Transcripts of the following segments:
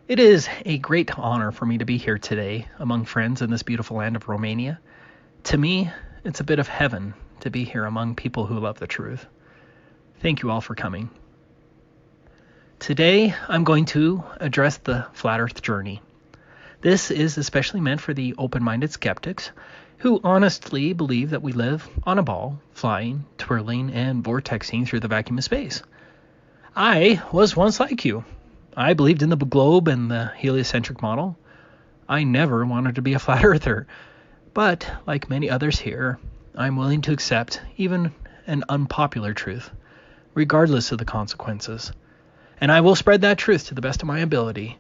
It is a great honor for me to be here today among friends in this beautiful land of Romania. To me, it's a bit of heaven to be here among people who love the truth. Thank you all for coming. Today, I'm going to address the Flat Earth journey. This is especially meant for the open-minded skeptics who honestly believe that we live on a ball, flying, twirling, and vortexing through the vacuum of space. I was once like you. I believed in the globe and the heliocentric model. I never wanted to be a flat earther. But, like many others here, I'm willing to accept even an unpopular truth, regardless of the consequences. And I will spread that truth to the best of my ability.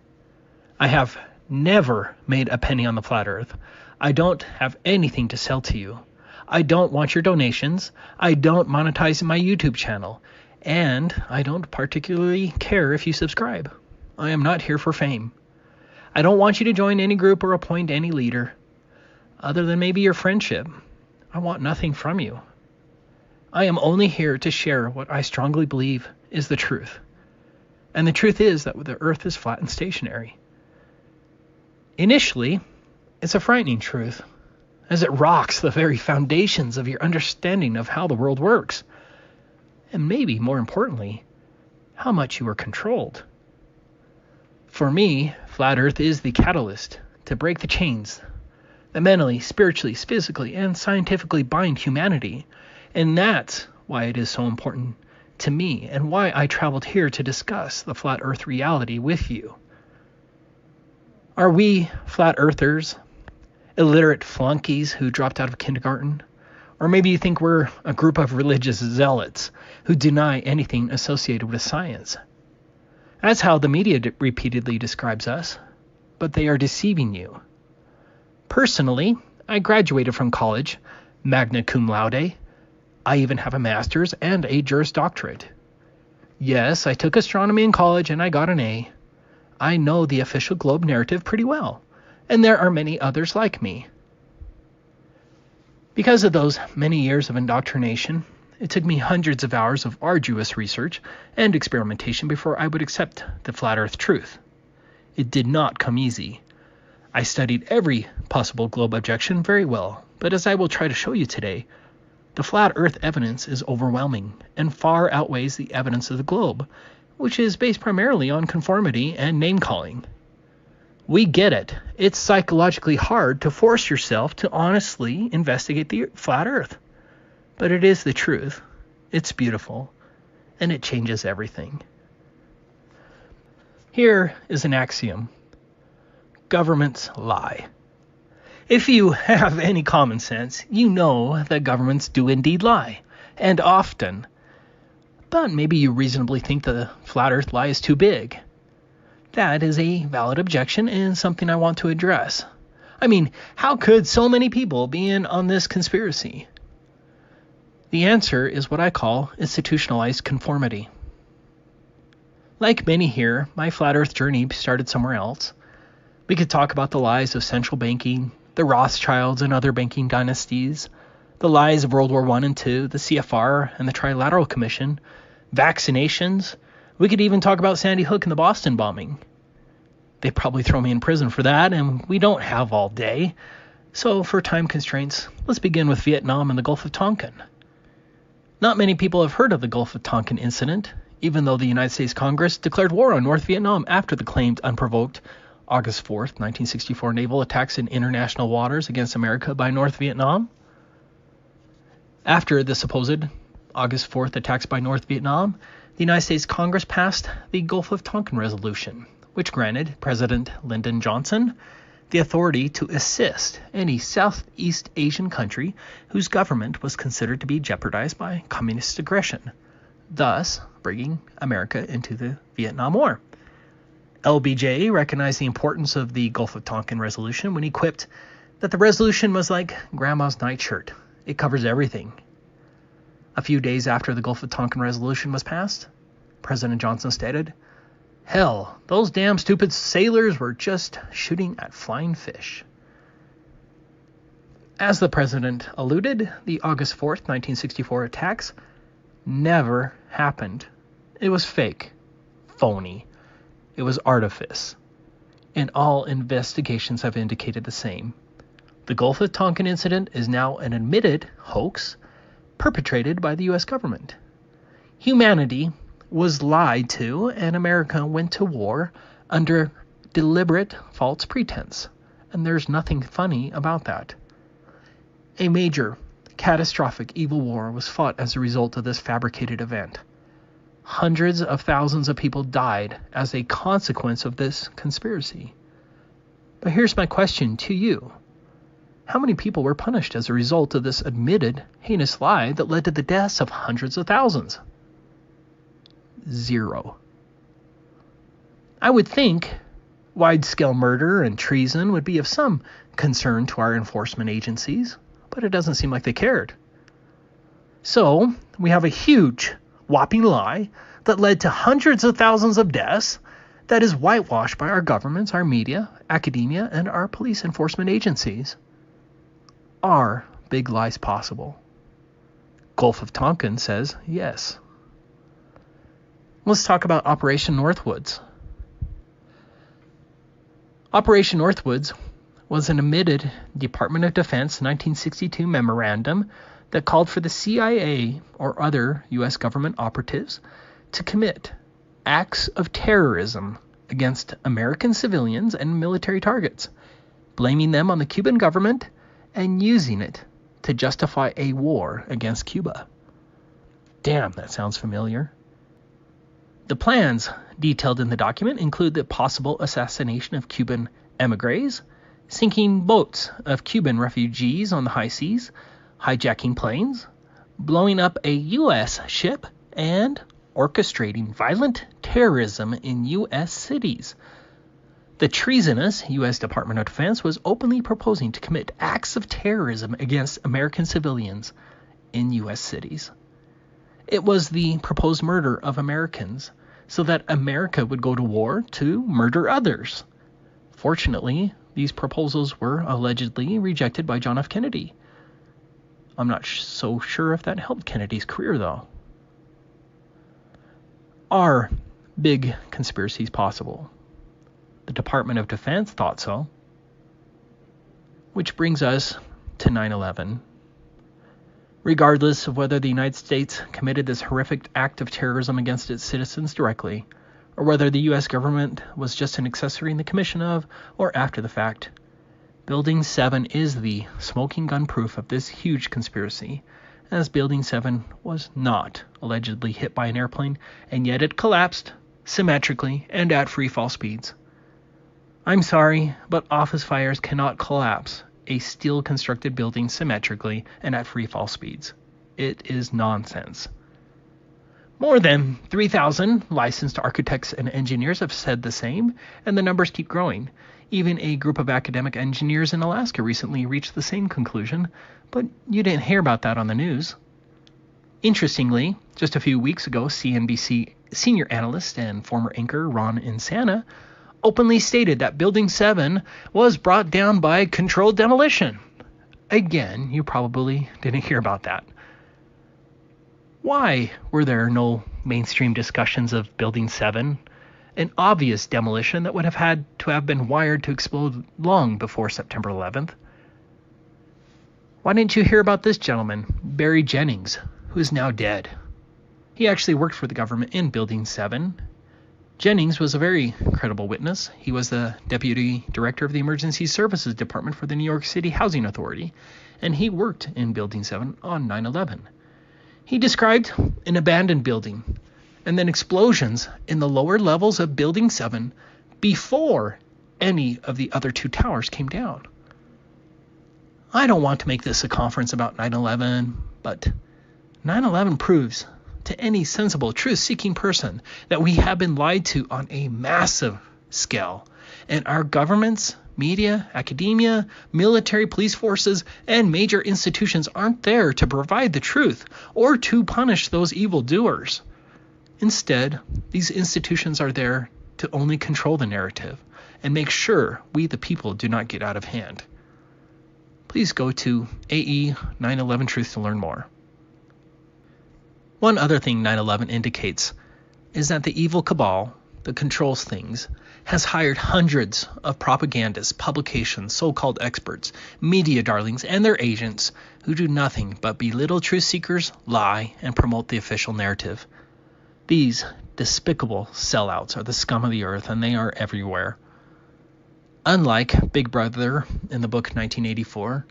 I have never made a penny on the flat earth. I don't have anything to sell to you. I don't want your donations. I don't monetize my YouTube channel. And I don't particularly care if you subscribe. I am not here for fame. I don't want you to join any group or appoint any leader, other than maybe your friendship. I want nothing from you. I am only here to share what I strongly believe is the truth. And the truth is that the earth is flat and stationary. Initially, it's a frightening truth, as it rocks the very foundations of your understanding of how the world works. And maybe, more importantly, how much you are controlled. For me, Flat Earth is the catalyst to break the chains that mentally, spiritually, physically, and scientifically bind humanity. And that's why it is so important to me and why I traveled here to discuss the Flat Earth reality with you. Are we Flat Earthers illiterate flunkies who dropped out of kindergarten? Or maybe you think we're a group of religious zealots who deny anything associated with science. That's how the media repeatedly describes us, but they are deceiving you. Personally, I graduated from college, magna cum laude. I even have a master's and a Juris Doctorate. Yes, I took astronomy in college and I got an A. I know the official globe narrative pretty well, and there are many others like me. Because of those many years of indoctrination, it took me hundreds of hours of arduous research and experimentation before I would accept the flat earth truth. It did not come easy. I studied every possible globe objection very well, but as I will try to show you today, the flat earth evidence is overwhelming and far outweighs the evidence of the globe, which is based primarily on conformity and name-calling. We get it. It's psychologically hard to force yourself to honestly investigate the flat earth. But it is the truth. It's beautiful. And it changes everything. Here is an axiom. Governments lie. If you have any common sense, you know that governments do indeed lie, and often. But maybe you reasonably think the flat earth lie is too big. That is a valid objection and something I want to address. I mean, how could so many people be in on this conspiracy? The answer is what I call institutionalized conformity. Like many here, my flat earth journey started somewhere else. We could talk about the lies of central banking, the Rothschilds and other banking dynasties, the lies of World War I and II, the CFR and the Trilateral Commission, vaccinations. We could even talk about Sandy Hook and the Boston bombing. They'd probably throw me in prison for that, and we don't have all day. So for time constraints, let's begin with Vietnam and the Gulf of Tonkin. Not many people have heard of the Gulf of Tonkin incident, even though the United States Congress declared war on North Vietnam after the claimed unprovoked August 4th, 1964 naval attacks in international waters against America by North Vietnam. After the supposed August 4th attacks by North Vietnam, the United States Congress passed the Gulf of Tonkin Resolution, which granted President Lyndon Johnson the authority to assist any Southeast Asian country whose government was considered to be jeopardized by communist aggression, thus bringing America into the Vietnam War. LBJ recognized the importance of the Gulf of Tonkin Resolution when he quipped that the resolution was like Grandma's nightshirt. It covers everything. A few days after the Gulf of Tonkin Resolution was passed, President Johnson stated, "Hell, those damn stupid sailors were just shooting at flying fish." As the president alluded, the August 4th, 1964 attacks never happened. It was fake, phony. It was artifice. and all investigations have indicated the same. The Gulf of Tonkin incident is now an admitted hoax perpetrated by the U.S. government. Humanity was lied to, and America went to war under deliberate false pretense, and there's nothing funny about that. A major, catastrophic evil war was fought as a result of this fabricated event. Hundreds of thousands of people died as a consequence of this conspiracy. But here's my question to you. How many people were punished as a result of this admitted heinous lie that led to the deaths of hundreds of thousands? 0. I would think wide-scale murder and treason would be of some concern to our enforcement agencies, but it doesn't seem like they cared. So, we have a huge, whopping lie that led to hundreds of thousands of deaths that is whitewashed by our governments, our media, academia, and our police enforcement agencies. Are big lies possible? Gulf of Tonkin says yes. Let's talk about Operation Northwoods. Operation Northwoods was an admitted Department of Defense 1962 memorandum that called for the CIA or other U.S. government operatives to commit acts of terrorism against American civilians and military targets, blaming them on the Cuban government and using it to justify a war against Cuba. Damn, that sounds familiar. The plans detailed in the document include the possible assassination of Cuban emigres, sinking boats of Cuban refugees on the high seas, hijacking planes, blowing up a U.S. ship, and orchestrating violent terrorism in U.S. cities. The treasonous U.S. Department of Defense was openly proposing to commit acts of terrorism against American civilians in U.S. cities. It was the proposed murder of Americans so that America would go to war to murder others. Fortunately, these proposals were allegedly rejected by John F. Kennedy. I'm not so sure if that helped Kennedy's career, though. Are big conspiracies possible? The Department of Defense thought so. Which brings us to 9/11. Regardless of whether the United States committed this horrific act of terrorism against its citizens directly, or whether the U.S. government was just an accessory in the commission of, or after the fact, Building 7 is the smoking gun proof of this huge conspiracy, as Building 7 was not allegedly hit by an airplane, and yet it collapsed symmetrically and at free fall speeds. I'm sorry, but office fires cannot collapse a steel-constructed building symmetrically and at free fall speeds. It is nonsense. More than 3,000 licensed architects and engineers have said the same, and the numbers keep growing. Even a group of academic engineers in Alaska recently reached the same conclusion, but you didn't hear about that on the news. Interestingly, just a few weeks ago, CNBC senior analyst and former anchor Ron Insana openly stated that Building 7 was brought down by controlled demolition. Again, you probably didn't hear about that. Why were there no mainstream discussions of Building 7, an obvious demolition that would have had to have been wired to explode long before September 11th? Why didn't you hear about this gentleman, Barry Jennings, who is now dead? He actually worked for the government in Building 7. Jennings was a very credible witness. He was the deputy director of the Emergency Services Department for the New York City Housing Authority, and he worked in Building 7 on 9/11. He described an abandoned building and then explosions in the lower levels of Building 7 before any of the other two towers came down. I don't want to make this a conference about 9/11, but 9/11 proves to any sensible, truth-seeking person that we have been lied to on a massive scale, and our governments, media, academia, military, police forces, and major institutions aren't there to provide the truth or to punish those evildoers. Instead, these institutions are there to only control the narrative and make sure we, the people, do not get out of hand. Please go to AE 9/11 Truth to learn more. One other thing 9/11 indicates is that the evil cabal, that controls things, has hired hundreds of propagandists, publications, so-called experts, media darlings, and their agents who do nothing but belittle truth seekers, lie, and promote the official narrative. These despicable sellouts are the scum of the earth, and they are everywhere. Unlike Big Brother in the book 1984,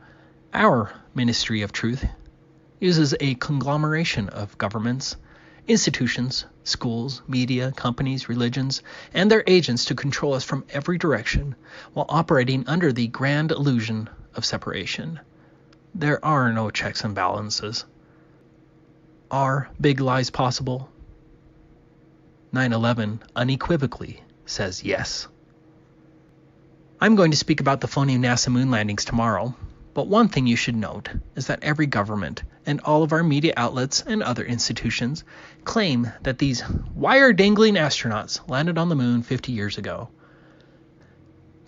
our Ministry of Truth uses a conglomeration of governments, institutions, schools, media, companies, religions, and their agents to control us from every direction while operating under the grand illusion of separation. There are no checks and balances. Are big lies possible? 9/11 unequivocally says yes. I'm going to speak about the phony NASA moon landings tomorrow, but one thing you should note is that every government and all of our media outlets and other institutions claim that these wire-dangling astronauts landed on the moon 50 years ago.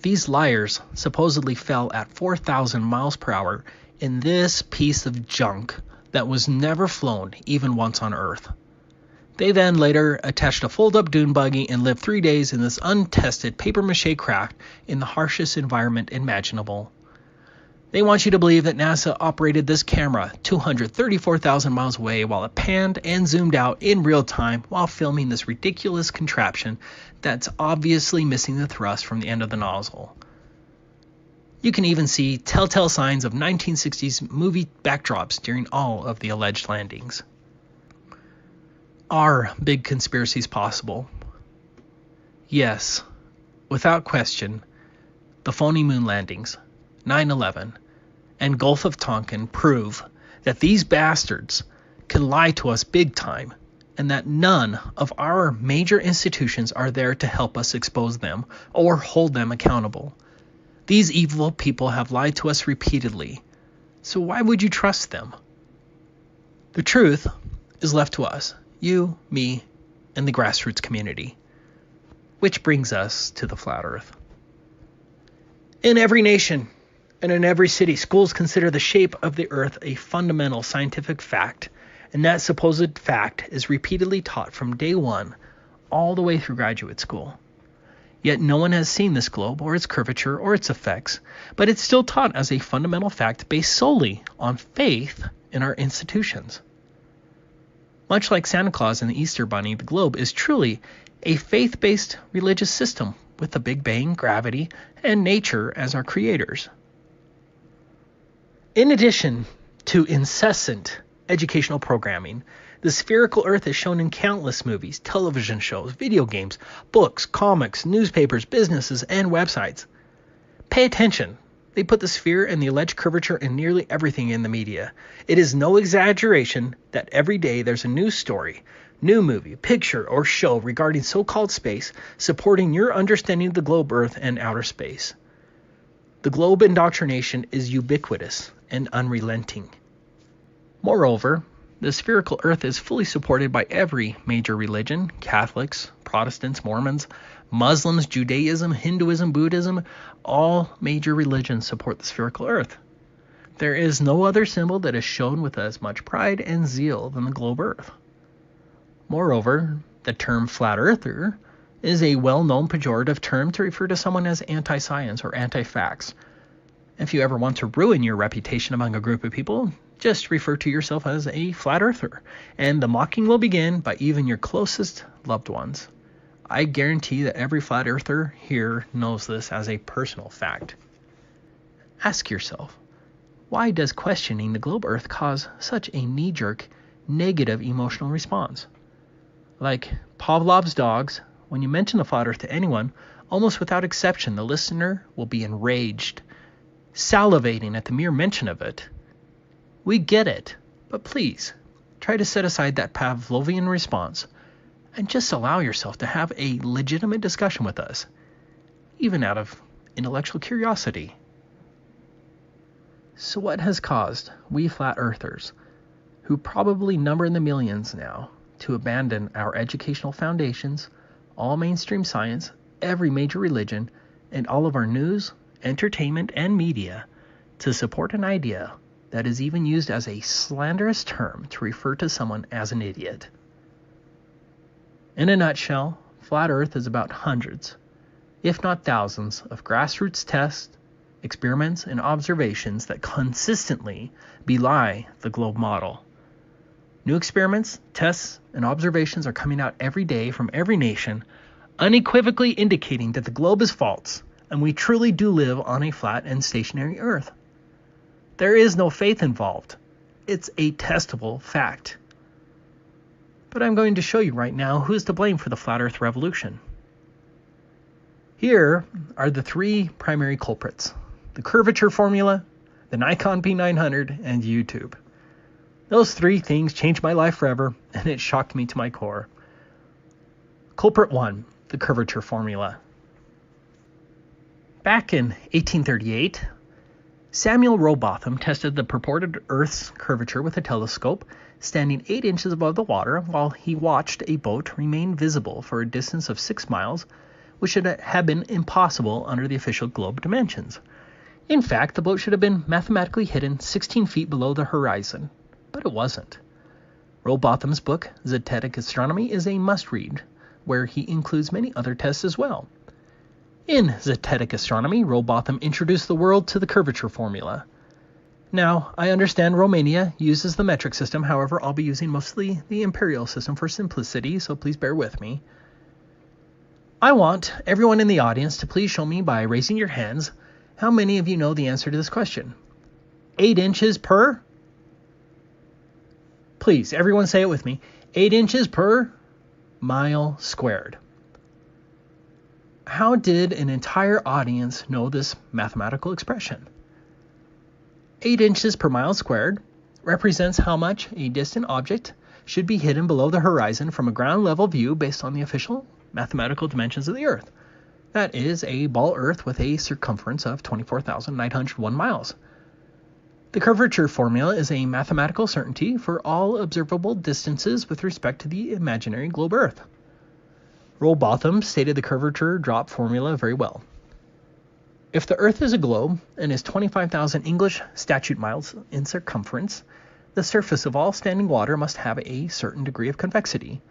These liars supposedly fell at 4,000 miles per hour in this piece of junk that was never flown even once on Earth. They then later attached a fold-up dune buggy and lived 3 days in this untested papier-mâché craft in the harshest environment imaginable. They want you to believe that NASA operated this camera 234,000 miles away while it panned and zoomed out in real time while filming this ridiculous contraption that's obviously missing the thrust from the end of the nozzle. You can even see telltale signs of 1960s movie backdrops during all of the alleged landings. Are big conspiracies possible? Yes, without question, the phony moon landings, 9/11, and Gulf of Tonkin prove that these bastards can lie to us big time, and that none of our major institutions are there to help us expose them or hold them accountable. These evil people have lied to us repeatedly, so why would you trust them? The truth is left to us, you, me, and the grassroots community. Which brings us to the flat earth. In every nation and in every city, schools consider the shape of the earth a fundamental scientific fact, and that supposed fact is repeatedly taught from day one all the way through graduate school. Yet no one has seen this globe or its curvature or its effects, but it's still taught as a fundamental fact based solely on faith in our institutions. Much like Santa Claus and the Easter Bunny, the globe is truly a faith-based religious system with the Big Bang, gravity, and nature as our creators. In addition to incessant educational programming, the spherical Earth is shown in countless movies, television shows, video games, books, comics, newspapers, businesses, and websites. Pay attention. They put the sphere and the alleged curvature in nearly everything in the media. It is no exaggeration that every day there's a news story, new movie, picture, or show regarding so-called space supporting your understanding of the globe, Earth, and outer space. The globe indoctrination is ubiquitous and unrelenting. Moreover, the spherical Earth is fully supported by every major religion: Catholics, Protestants, Mormons, Muslims, Judaism, Hinduism, Buddhism. All major religions support the spherical Earth. There is no other symbol that is shown with as much pride and zeal than the globe Earth. Moreover, the term flat earther is a well-known pejorative term to refer to someone as anti-science or anti-facts. If you ever want to ruin your reputation among a group of people, just refer to yourself as a flat earther, and the mocking will begin by even your closest loved ones. I guarantee that every flat earther here knows this as a personal fact. Ask yourself, why does questioning the globe Earth cause such a knee-jerk, negative emotional response? Like Pavlov's dogs, when you mention the flat Earth to anyone, almost without exception, the listener will be enraged, salivating at the mere mention of it. We get it, but please, try to set aside that Pavlovian response and just allow yourself to have a legitimate discussion with us, even out of intellectual curiosity. So what has caused we flat earthers, who probably number in the millions now, to abandon our educational foundations, all mainstream science, every major religion, and all of our news, entertainment, and media to support an idea that is even used as a slanderous term to refer to someone as an idiot? In a nutshell, Flat Earth is about hundreds, if not thousands, of grassroots tests, experiments, and observations that consistently belie the globe model. New experiments, tests, and observations are coming out every day from every nation, unequivocally indicating that the globe is false and we truly do live on a flat and stationary Earth. There is no faith involved. It's a testable fact. But I'm going to show you right now who's to blame for the flat Earth revolution. Here are the three primary culprits: the curvature formula, the Nikon P900, and YouTube. Those three things changed my life forever, and it shocked me to my core. Culprit 1, the curvature formula. Back in 1838, Samuel Rowbotham tested the purported Earth's curvature with a telescope standing 8 inches above the water while he watched a boat remain visible for a distance of 6 miles, which should have been impossible under the official globe dimensions. In fact, the boat should have been mathematically hidden 16 feet below the horizon, but it wasn't. Rowbotham's book, Zetetic Astronomy, is a must-read, where he includes many other tests as well. In Zetetic Astronomy, Rowbotham introduced the world to the curvature formula. Now, I understand Romania uses the metric system, however, I'll be using mostly the imperial system for simplicity, so please bear with me. I want everyone in the audience to please show me by raising your hands how many of you know the answer to this question. 8 inches per? Please, everyone say it with me. 8 inches per mile squared. How did an entire audience know this mathematical expression? 8 inches per mile squared represents how much a distant object should be hidden below the horizon from a ground level view based on the official mathematical dimensions of the Earth. That is a ball Earth with a circumference of 24,901 miles. The curvature formula is a mathematical certainty for all observable distances with respect to the imaginary globe Earth. Rowbotham stated the curvature drop formula very well. If the Earth is a globe and is 25,000 English statute miles in circumference, the surface of all standing water must have a certain degree of convexity.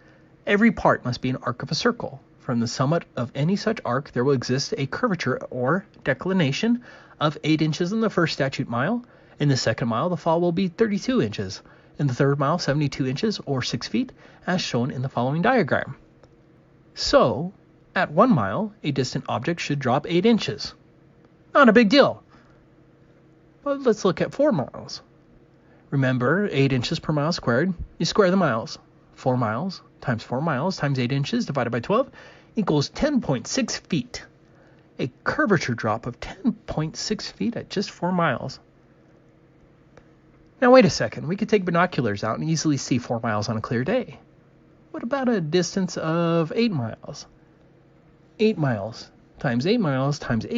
Every part must be an arc of a circle. From the summit of any such arc, there will exist a curvature or declination of 8 inches in the first statute mile. In the second mile, the fall will be 32 inches. In the third mile, 72 inches or 6 feet, as shown in the following diagram. So, at 1 mile, a distant object should drop 8 inches. Not a big deal. But let's look at 4 miles. Remember, 8 inches per mile squared, you square the miles. 4 miles times 8 inches divided by 12 equals 10.6 feet. A curvature drop of 10.6 feet at just 4 miles. Now wait a second, we could take binoculars out and easily see 4 miles on a clear day. What about a distance of 8 miles? 8 miles times 8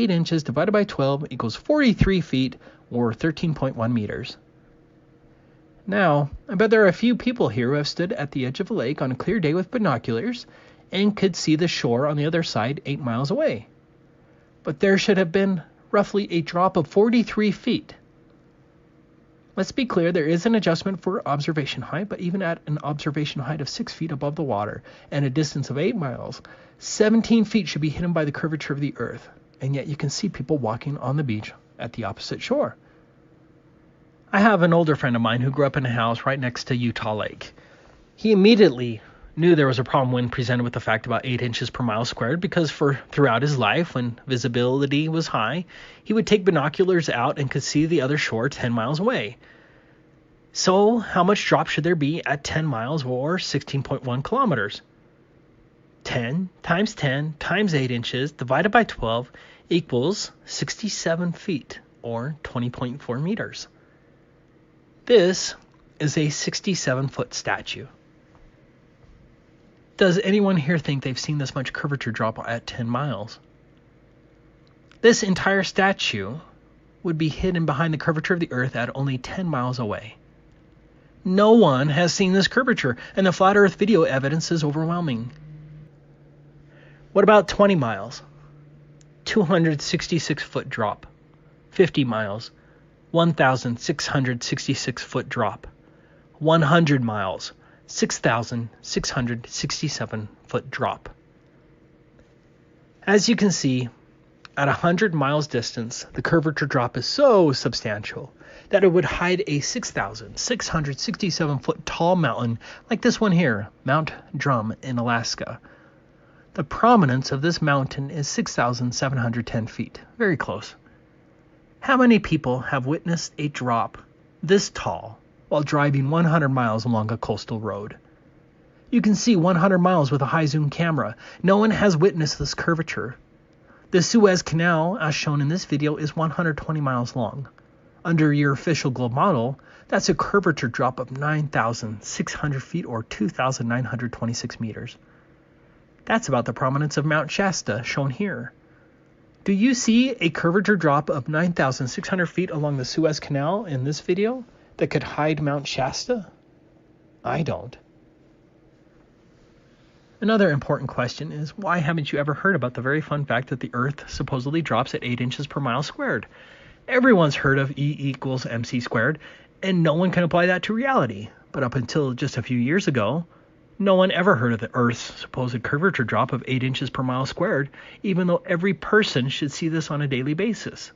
inches divided by 12 equals 43 feet or 13.1 meters. Now, I bet there are a few people here who have stood at the edge of a lake on a clear day with binoculars and could see the shore on the other side 8 miles away. But there should have been roughly a drop of 43 feet. Let's be clear, there is an adjustment for observation height, but even at an observation height of 6 feet above the water and a distance of 8 miles, 17 feet should be hidden by the curvature of the Earth, and yet you can see people walking on the beach at the opposite shore. I have an older friend of mine who grew up in a house right next to Utah Lake. He immediately knew there was a problem when presented with the fact about 8 inches per mile squared, because throughout his life, when visibility was high, he would take binoculars out and could see the other shore 10 miles away. So how much drop should there be at 10 miles or 16.1 kilometers? 10 times 8 inches divided by 12 equals 67 feet or 20.4 meters. This is a 67-foot statue. Does anyone here think they've seen this much curvature drop at 10 miles? This entire statue would be hidden behind the curvature of the Earth at only 10 miles away. No one has seen this curvature, and the flat Earth video evidence is overwhelming. What about 20 miles? 266-foot drop. 50 miles, 1,666-foot drop. 100 miles, 6,667-foot drop. As you can see, at 100 miles distance, the curvature drop is so substantial that it would hide a 6,667 foot tall mountain like this one here, Mount Drum in Alaska. The prominence of this mountain is 6,710 feet, very close. How many people have witnessed a drop this tall while driving 100 miles along a coastal road? You can see 100 miles with a high zoom camera. No one has witnessed this curvature. The Suez Canal, as shown in this video, is 120 miles long. Under your official globe model, that's a curvature drop of 9,600 feet or 2,926 meters. That's about the prominence of Mount Shasta, shown here. Do you see a curvature drop of 9,600 feet along the Suez Canal in this video that could hide Mount Shasta? I don't. Another important question is, why haven't you ever heard about the very fun fact that the Earth supposedly drops at 8 inches per mile squared? Everyone's heard of E equals mc squared, and no one can apply that to reality. But up until just a few years ago, no one ever heard of the Earth's supposed curvature drop of 8 inches per mile squared, even though every person should see this on a daily basis.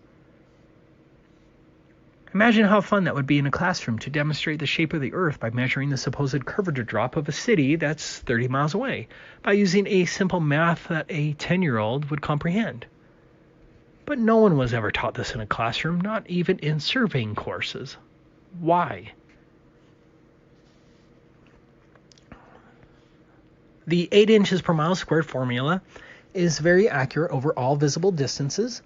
Imagine how fun that would be in a classroom to demonstrate the shape of the Earth by measuring the supposed curvature drop of a city that's 30 miles away, by using a simple math that a 10-year-old would comprehend. But no one was ever taught this in a classroom, not even in surveying courses. Why? The 8 inches per mile squared formula is very accurate over all visible distances.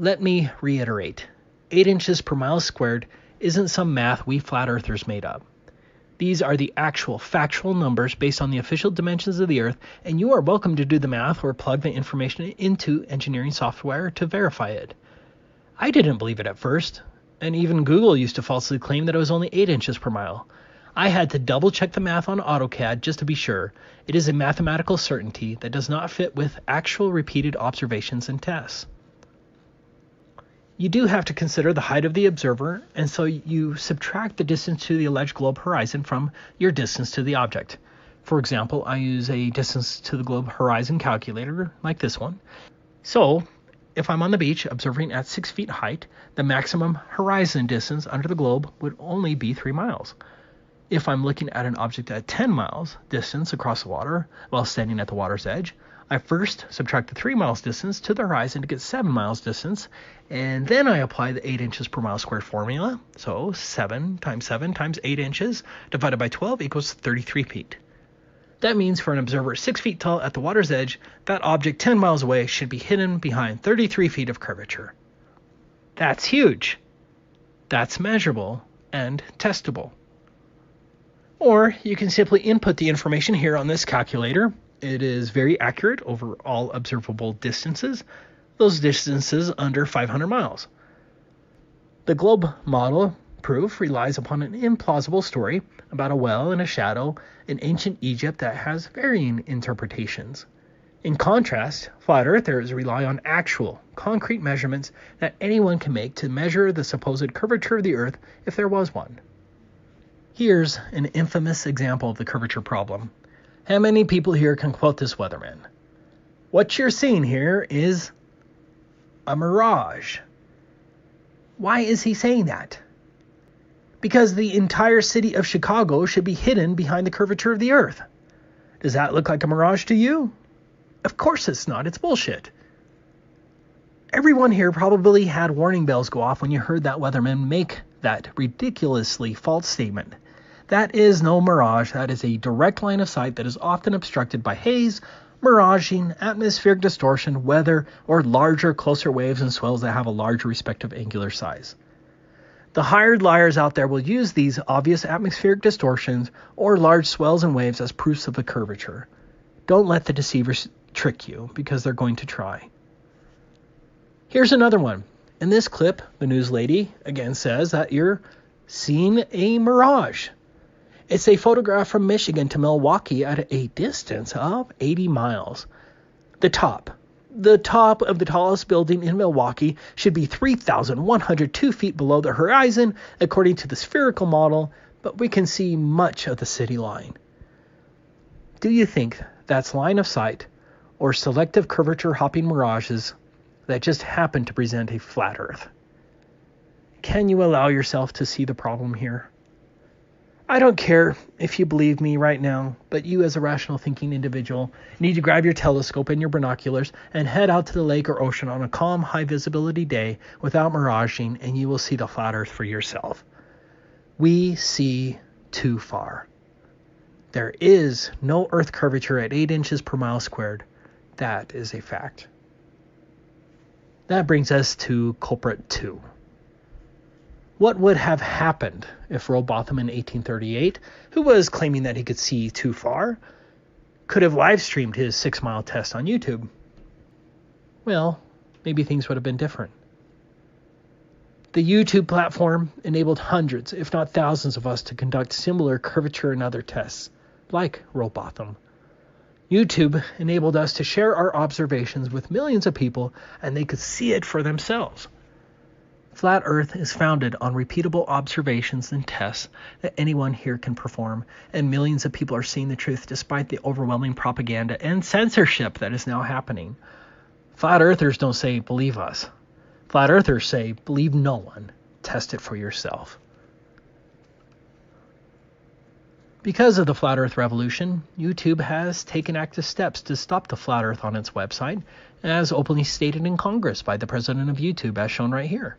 Let me reiterate. 8 inches per mile squared isn't some math we flat earthers made up. These are the actual factual numbers based on the official dimensions of the Earth, and you are welcome to do the math or plug the information into engineering software to verify it. I didn't believe it at first, and even Google used to falsely claim that it was only 8 inches per mile. I had to double check the math on AutoCAD just to be sure. It is a mathematical certainty that does not fit with actual repeated observations and tests. You do have to consider the height of the observer, and so you subtract the distance to the alleged globe horizon from your distance to the object. For example, I use a distance to the globe horizon calculator like this one. So, if I'm on the beach observing at 6 feet height, the maximum horizon distance under the globe would only be 3 miles. If I'm looking at an object at 10 miles distance across the water while standing at the water's edge, I first subtract the 3 miles distance to the horizon to get 7 miles distance, and then I apply the 8 inches per mile squared formula. So 7 times 8 inches divided by 12 equals 33 feet. That means for an observer 6 feet tall at the water's edge, that object 10 miles away should be hidden behind 33 feet of curvature. That's huge. That's measurable and testable. Or you can simply input the information here on this calculator. It is very accurate over all observable distances, those distances under 500 miles. The globe model proof relies upon an implausible story about a well and a shadow in ancient Egypt that has varying interpretations. In contrast, flat earthers rely on actual, concrete measurements that anyone can make to measure the supposed curvature of the Earth if there was one. Here's an infamous example of the curvature problem. How many people here can quote this weatherman? What you're seeing here is a mirage. Why is he saying that? Because the entire city of Chicago should be hidden behind the curvature of the Earth. Does that look like a mirage to you? Of course it's not. It's bullshit. Everyone here probably had warning bells go off when you heard that weatherman make that ridiculously false statement. That is no mirage. That is a direct line of sight that is often obstructed by haze, miraging, atmospheric distortion, weather, or larger, closer waves and swells that have a larger respective angular size. The hired liars out there will use these obvious atmospheric distortions or large swells and waves as proofs of a curvature. Don't let the deceivers trick you, because they're going to try. Here's another one. In this clip, the news lady again says that you're seeing a mirage. It's a photograph from Michigan to Milwaukee at a distance of 80 miles. The top of the tallest building in Milwaukee should be 3,102 feet below the horizon, according to the spherical model, but we can see much of the city line. Do you think that's line of sight, or selective curvature hopping mirages that just happen to present a flat Earth. Can you allow yourself to see the problem here? I don't care if you believe me right now, but you as a rational thinking individual need to grab your telescope and your binoculars and head out to the lake or ocean on a calm, high visibility day without miraging, and you will see the flat Earth for yourself. We see too far. There is no Earth curvature at 8 inches per mile squared. That is a fact. That brings us to culprit 2. What would have happened if Rowbotham in 1838, who was claiming that he could see too far, could have live streamed his 6-mile test on YouTube? Well, maybe things would have been different. The YouTube platform enabled hundreds, if not thousands of us to conduct similar curvature and other tests, like Rowbotham. YouTube enabled us to share our observations with millions of people, and they could see it for themselves. Flat Earth is founded on repeatable observations and tests that anyone here can perform, and millions of people are seeing the truth despite the overwhelming propaganda and censorship that is now happening. Flat Earthers don't say, believe us. Flat Earthers say, believe no one. Test it for yourself. Because of the Flat Earth revolution, YouTube has taken active steps to stop the Flat Earth on its website, as openly stated in Congress by the president of YouTube, as shown right here.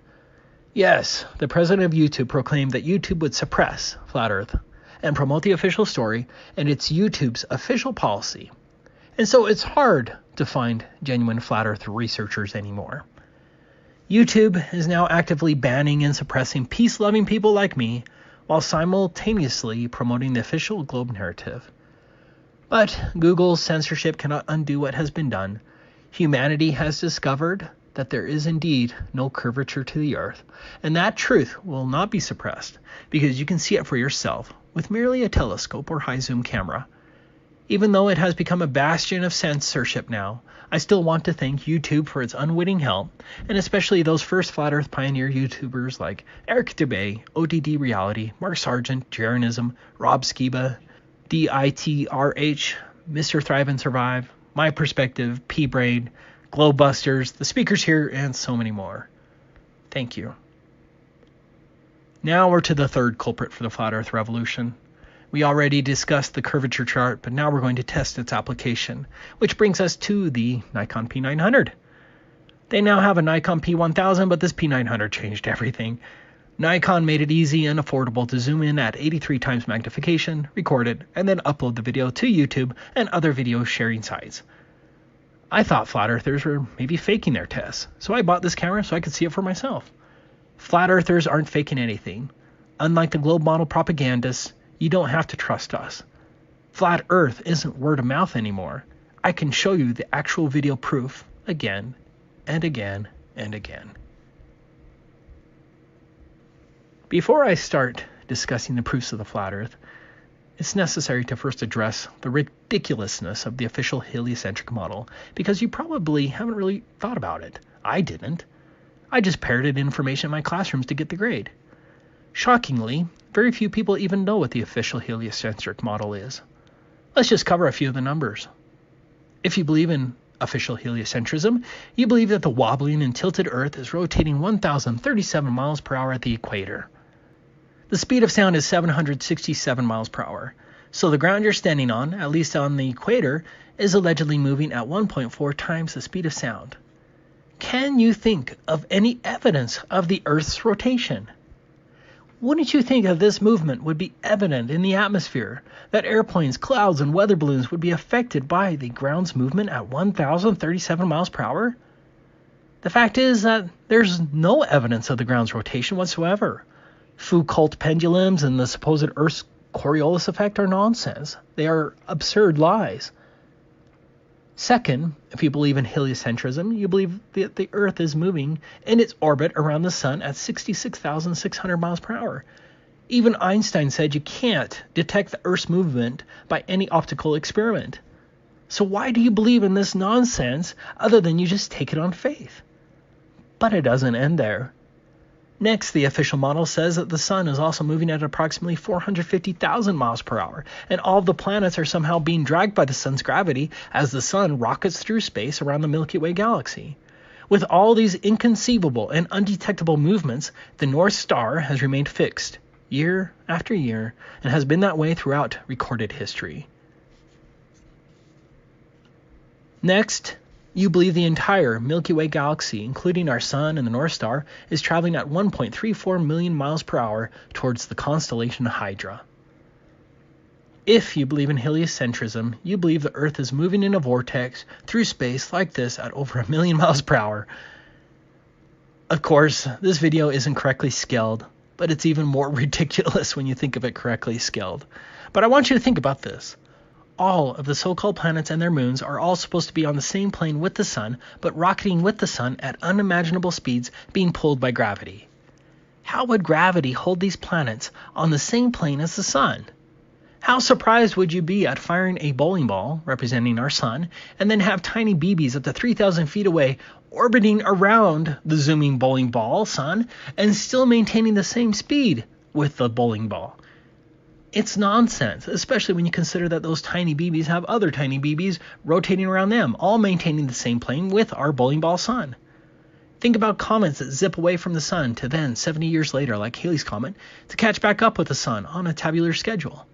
Yes, the president of YouTube proclaimed that YouTube would suppress Flat Earth and promote the official story, and it's YouTube's official policy. And so it's hard to find genuine Flat Earth researchers anymore. YouTube is now actively banning and suppressing peace-loving people like me, while simultaneously promoting the official globe narrative. But Google's censorship cannot undo what has been done. Humanity has discovered that there is indeed no curvature to the Earth, and that truth will not be suppressed, because you can see it for yourself with merely a telescope or high-zoom camera. Even though it has become a bastion of censorship now, I still want to thank YouTube for its unwitting help, and especially those first Flat Earth pioneer YouTubers like Eric DeBay, ODD Reality, Mark Sargent, Jeranism, Rob Skiba, DITRH, Mr. Thrive and Survive, My Perspective, P-Brain, Glowbusters, the speakers here, and so many more. Thank you. Now we're to the third culprit for the Flat Earth revolution. We already discussed the curvature chart, but now we're going to test its application, which brings us to the Nikon P900. They now have a Nikon P1000, but this P900 changed everything. Nikon made it easy and affordable to zoom in at 83 times magnification, record it, and then upload the video to YouTube and other video sharing sites. I thought Flat Earthers were maybe faking their tests, so I bought this camera so I could see it for myself. Flat Earthers aren't faking anything. Unlike the globe model propagandists, you don't have to trust us. Flat Earth isn't word of mouth anymore. I can show you the actual video proof again and again and again. Before I start discussing the proofs of the Flat Earth, it's necessary to first address the ridiculousness of the official heliocentric model, because you probably haven't really thought about it. I didn't. I just parroted information in my classrooms to get the grade. Shockingly, very few people even know what the official heliocentric model is. Let's just cover a few of the numbers. If you believe in official heliocentrism, you believe that the wobbling and tilted Earth is rotating 1,037 miles per hour at the equator. The speed of sound is 767 miles per hour, so the ground you're standing on, at least on the equator, is allegedly moving at 1.4 times the speed of sound. Can you think of any evidence of the Earth's rotation? Wouldn't you think that this movement would be evident in the atmosphere, that airplanes, clouds, and weather balloons would be affected by the ground's movement at 1,037 miles per hour? The fact is that there's no evidence of the ground's rotation whatsoever. Foucault pendulums and the supposed Earth's Coriolis effect are nonsense. They are absurd lies. Second, if you believe in heliocentrism, you believe that the Earth is moving in its orbit around the Sun at 66,600 miles per hour. Even Einstein said you can't detect the Earth's movement by any optical experiment. So why do you believe in this nonsense other than you just take it on faith? But it doesn't end there. Next, the official model says that the sun is also moving at approximately 450,000 miles per hour, and all of the planets are somehow being dragged by the sun's gravity as the sun rockets through space around the Milky Way galaxy. With all these inconceivable and undetectable movements, the North Star has remained fixed, year after year, and has been that way throughout recorded history. Next, you believe the entire Milky Way galaxy, including our Sun and the North Star, is traveling at 1.34 million miles per hour towards the constellation Hydra. If you believe in heliocentrism, you believe the Earth is moving in a vortex through space like this at over 1 million miles per hour. Of course, this video isn't correctly scaled, but it's even more ridiculous when you think of it correctly scaled. But I want you to think about this. All of the so-called planets and their moons are all supposed to be on the same plane with the sun, but rocketing with the sun at unimaginable speeds, being pulled by gravity. How would gravity hold these planets on the same plane as the sun? How surprised would you be at firing a bowling ball, representing our sun, and then have tiny BBs up to 3,000 feet away orbiting around the zooming bowling ball, sun, and still maintaining the same speed with the bowling ball? It's nonsense, especially when you consider that those tiny BBs have other tiny BBs rotating around them, all maintaining the same plane with our bowling ball sun. Think about comets that zip away from the sun to then, 70 years later, like Halley's Comet, to catch back up with the sun on a tabular schedule.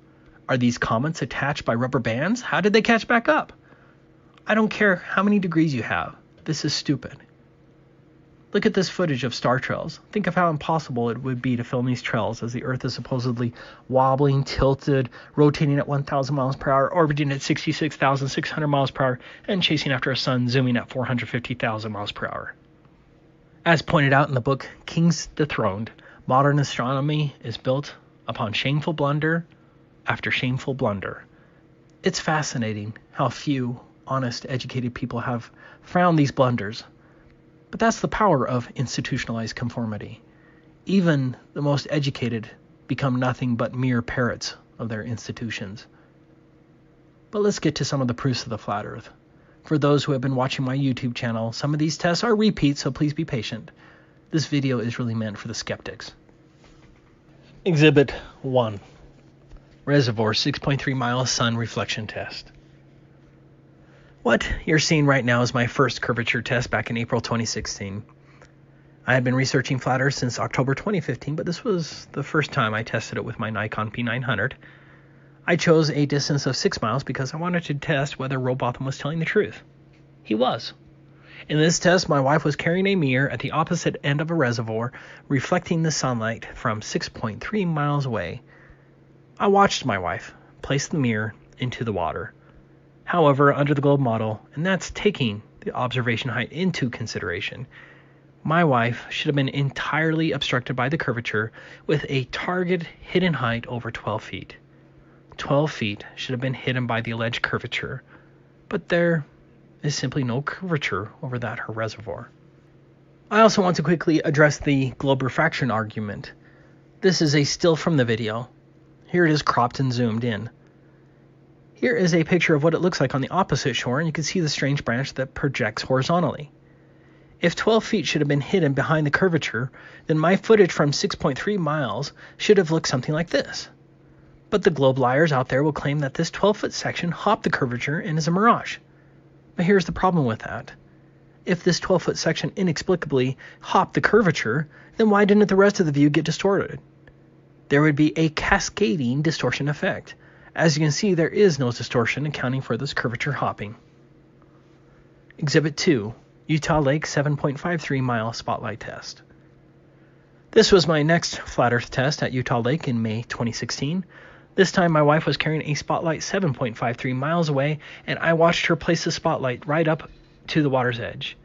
Are these comets attached by rubber bands? How did they catch back up? I don't care how many degrees you have. This is stupid. Look at this footage of star trails. Think of how impossible it would be to film these trails as the Earth is supposedly wobbling, tilted, rotating at 1,000 miles per hour, orbiting at 66,600 miles per hour, and chasing after a sun zooming at 450,000 miles per hour. As pointed out in the book Kings Dethroned, modern astronomy is built upon shameful blunder after shameful blunder. It's fascinating how few honest, educated people have found these blunders. But that's the power of institutionalized conformity. Even the most educated become nothing but mere parrots of their institutions. But let's get to some of the proofs of the flat Earth. For those who have been watching my YouTube channel, some of these tests are repeats, so please be patient. This video is really meant for the skeptics. Exhibit 1. Reservoir 6.3 mile sun reflection test. What you're seeing right now is my first curvature test back in April 2016. I had been researching flat Earth since October 2015, but this was the first time I tested it with my Nikon P900. I chose a distance of 6 miles because I wanted to test whether Robotham was telling the truth. He was. In this test, my wife was carrying a mirror at the opposite end of a reservoir, reflecting the sunlight from 6.3 miles away. I watched my wife place the mirror into the water. However, under the globe model, and that's taking the observation height into consideration, my wife should have been entirely obstructed by the curvature with a target hidden height over 12 feet. 12 feet should have been hidden by the alleged curvature, but there is simply no curvature over that her reservoir. I also want to quickly address the globe refraction argument. This is a still from the video. Here it is cropped and zoomed in. Here is a picture of what it looks like on the opposite shore, and you can see the strange branch that projects horizontally. If 12 feet should have been hidden behind the curvature, then my footage from 6.3 miles should have looked something like this. But the globe liars out there will claim that this 12-foot section hopped the curvature and is a mirage. But here's the problem with that. If this 12-foot section inexplicably hopped the curvature, then why didn't the rest of the view get distorted? There would be a cascading distortion effect. As you can see, there is no distortion accounting for this curvature hopping. Exhibit 2, Utah Lake 7.53 mile spotlight test. This was my next flat Earth test at Utah Lake in May 2016. This time my wife was carrying a spotlight 7.53 miles away, and I watched her place the spotlight right up to the water's edge.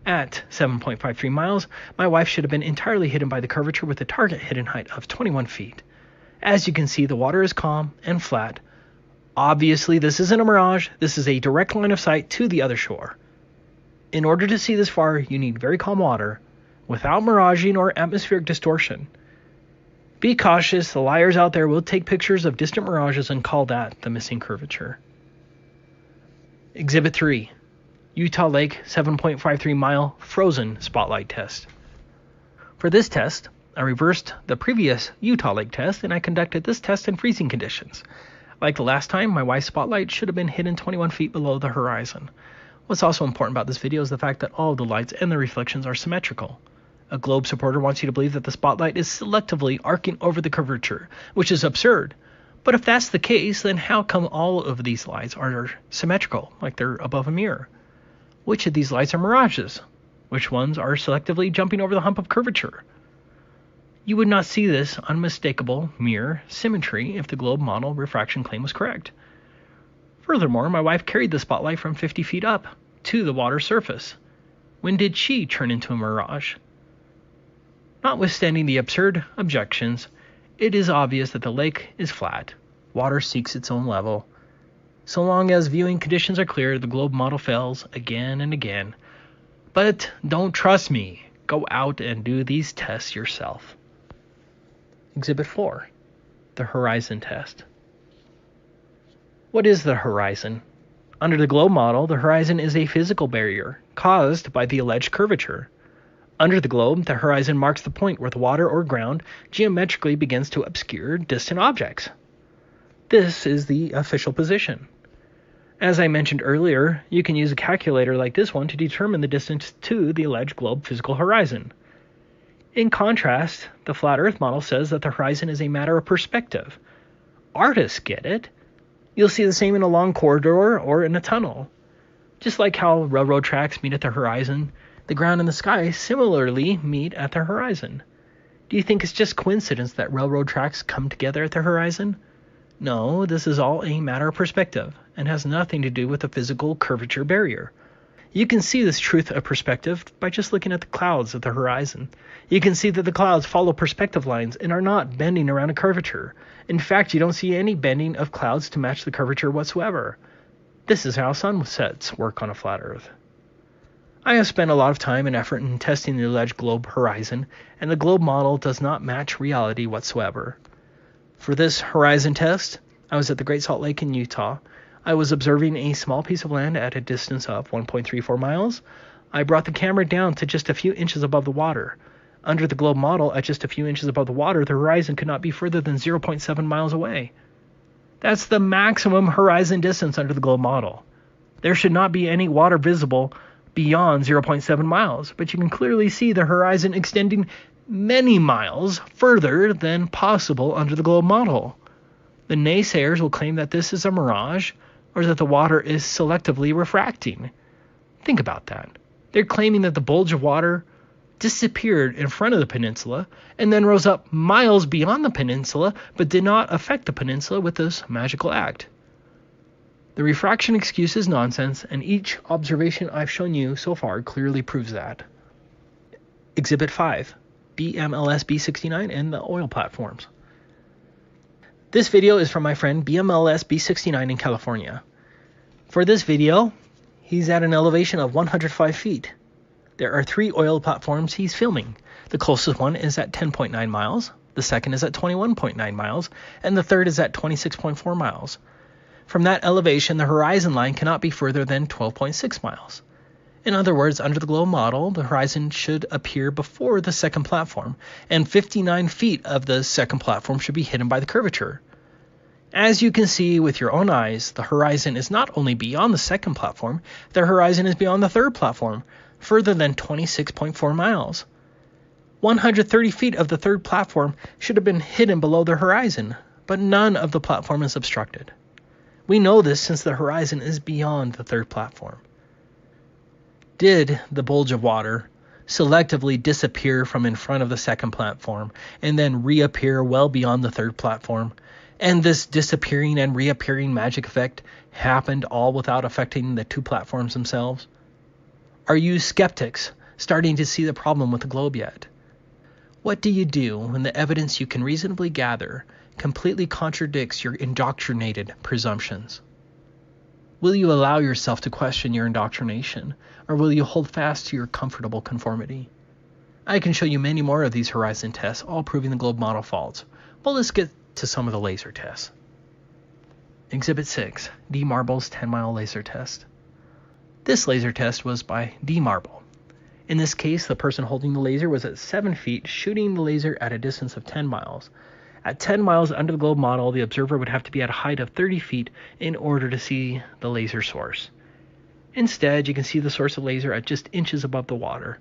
At 7.53 miles, my wife should have been entirely hidden by the curvature with a target hidden height of 21 feet. As you can see, the water is calm and flat. Obviously, this isn't a mirage. This is a direct line of sight to the other shore. In order to see this far, you need very calm water, without miraging or atmospheric distortion. Be cautious. The liars out there will take pictures of distant mirages and call that the missing curvature. Exhibit 3, Utah Lake 7.53 mile frozen spotlight test. For this test, I reversed the previous Utah lake test, and I conducted this test in freezing conditions. Like the last time, my wife's spotlight should have been hidden 21 feet below the horizon. What's also important about this video is the fact that all of the lights and the reflections are symmetrical. A globe supporter wants you to believe that the spotlight is selectively arcing over the curvature, which is absurd. But if that's the case, then how come all of these lights are symmetrical, like they're above a mirror? Which of these lights are mirages? Which ones are selectively jumping over the hump of curvature? You would not see this unmistakable mirror symmetry if the globe model refraction claim was correct. Furthermore, my wife carried the spotlight from 50 feet up to the water surface. When did she turn into a mirage? Notwithstanding the absurd objections, it is obvious that the lake is flat. Water seeks its own level. So long as viewing conditions are clear, the globe model fails again and again. But don't trust me. Go out and do these tests yourself. Exhibit 4. The horizon test. What is the horizon? Under the globe model, the horizon is a physical barrier caused by the alleged curvature. Under the globe, the horizon marks the point where the water or ground geometrically begins to obscure distant objects. This is the official position. As I mentioned earlier, you can use a calculator like this one to determine the distance to the alleged globe physical horizon. In contrast, the flat Earth model says that the horizon is a matter of perspective. Artists get it. You'll see the same in a long corridor or in a tunnel. Just like how railroad tracks meet at the horizon, the ground and the sky similarly meet at the horizon. Do you think it's just coincidence that railroad tracks come together at the horizon? No, this is all a matter of perspective and has nothing to do with the physical curvature barrier. You can see this truth of perspective by just looking at the clouds at the horizon. You can see that the clouds follow perspective lines and are not bending around a curvature. In fact, you don't see any bending of clouds to match the curvature whatsoever. This is how sunsets work on a flat Earth. I have spent a lot of time and effort in testing the alleged globe horizon, and the globe model does not match reality whatsoever. For this horizon test, I was at the Great Salt Lake in Utah. I was observing a small piece of land at a distance of 1.34 miles. I brought the camera down to just a few inches above the water. Under the globe model, at just a few inches above the water, the horizon could not be further than 0.7 miles away. That's the maximum horizon distance under the globe model. There should not be any water visible beyond 0.7 miles, but you can clearly see the horizon extending many miles further than possible under the globe model. The naysayers will claim that this is a mirage or that the water is selectively refracting. Think about that. They're claiming that the bulge of water disappeared in front of the peninsula and then rose up miles beyond the peninsula but did not affect the peninsula with this magical act. The refraction excuse is nonsense, and each observation I've shown you so far clearly proves that. Exhibit 5. BMLS B69 and the oil platforms. This video is from my friend BMLS B69 in California. For this video, he's at an elevation of 105 feet. There are 3 oil platforms he's filming. The closest one is at 10.9 miles, the second is at 21.9 miles, and the third is at 26.4 miles. From that elevation, the horizon line cannot be further than 12.6 miles. In other words, under the globe model, the horizon should appear before the second platform, and 59 feet of the second platform should be hidden by the curvature. As you can see with your own eyes, the horizon is not only beyond the second platform, the horizon is beyond the third platform, further than 26.4 miles. 130 feet of the third platform should have been hidden below the horizon, but none of the platform is obstructed. We know this since the horizon is beyond the third platform. Did the bulge of water selectively disappear from in front of the second platform and then reappear well beyond the third platform? And this disappearing and reappearing magic effect happened all without affecting the 2 platforms themselves? Are you skeptics starting to see the problem with the globe yet? What do you do when the evidence you can reasonably gather completely contradicts your indoctrinated presumptions? Will you allow yourself to question your indoctrination, or will you hold fast to your comfortable conformity? I can show you many more of these horizon tests, all proving the globe model faults. But let's get to some of the laser tests. Exhibit 6, D. Marble's 10-mile laser test. This laser test was by D. Marble. In this case, the person holding the laser was at 7 feet, shooting the laser at a distance of 10 miles. At 10 miles under the globe model, the observer would have to be at a height of 30 feet in order to see the laser source. Instead, you can see the source of laser at just inches above the water.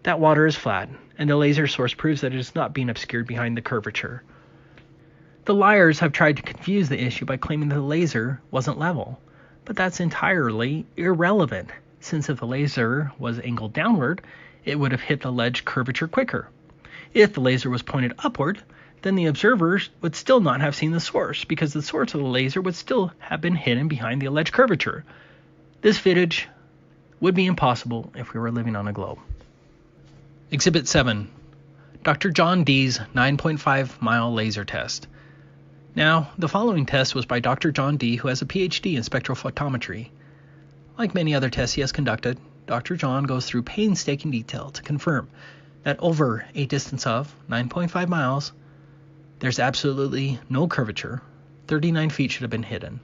That water is flat, and the laser source proves that it is not being obscured behind the curvature. The liars have tried to confuse the issue by claiming that the laser wasn't level, but that's entirely irrelevant, since if the laser was angled downward, it would have hit the ledge curvature quicker. If the laser was pointed upward, then the observers would still not have seen the source, because the source of the laser would still have been hidden behind the alleged curvature. This footage would be impossible if we were living on a globe. Exhibit 7. Dr. John Dee's 9.5-mile laser test. Now, the following test was by Dr. John Dee, who has a PhD in spectrophotometry. Like many other tests he has conducted, Dr. John goes through painstaking detail to confirm that over a distance of 9.5 miles, there's absolutely no curvature. 39 feet should have been hidden.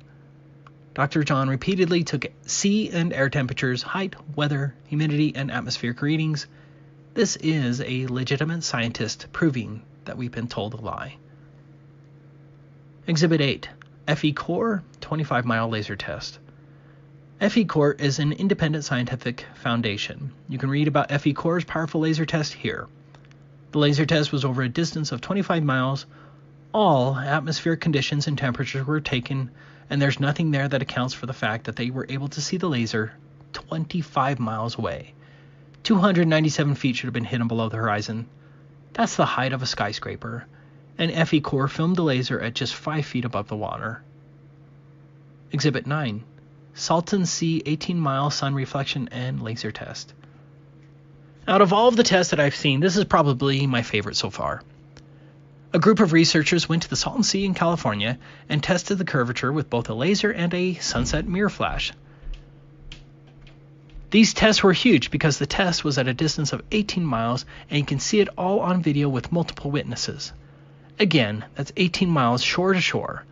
Dr. John repeatedly took sea and air temperatures, height, weather, humidity, and atmospheric readings. This is a legitimate scientist proving that we've been told a lie. Exhibit 8. FE Core 25-mile laser test. FE Core is an independent scientific foundation. You can read about FE Core's powerful laser test here. The laser test was over a distance of 25 miles. All atmospheric conditions and temperatures were taken, and there's nothing there that accounts for the fact that they were able to see the laser 25 miles away. 297 feet should have been hidden below the horizon. That's the height of a skyscraper. And FE Core filmed the laser at just 5 feet above the water. Exhibit 9. Salton Sea 18-mile sun reflection and laser test. Out of all of the tests that I've seen, this is probably my favorite so far. A group of researchers went to the Salton Sea in California and tested the curvature with both a laser and a sunset mirror flash. These tests were huge because the test was at a distance of 18 miles, and you can see it all on video with multiple witnesses. Again, that's 18 miles shore to shore.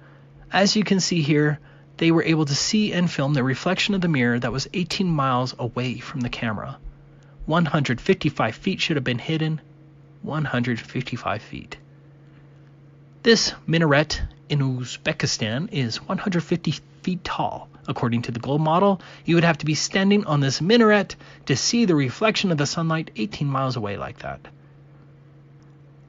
As you can see here, they were able to see and film the reflection of the mirror that was 18 miles away from the camera. 155 feet should have been hidden. 155 feet. This minaret in Uzbekistan is 150 feet tall. According to the globe model, you would have to be standing on this minaret to see the reflection of the sunlight 18 miles away like that.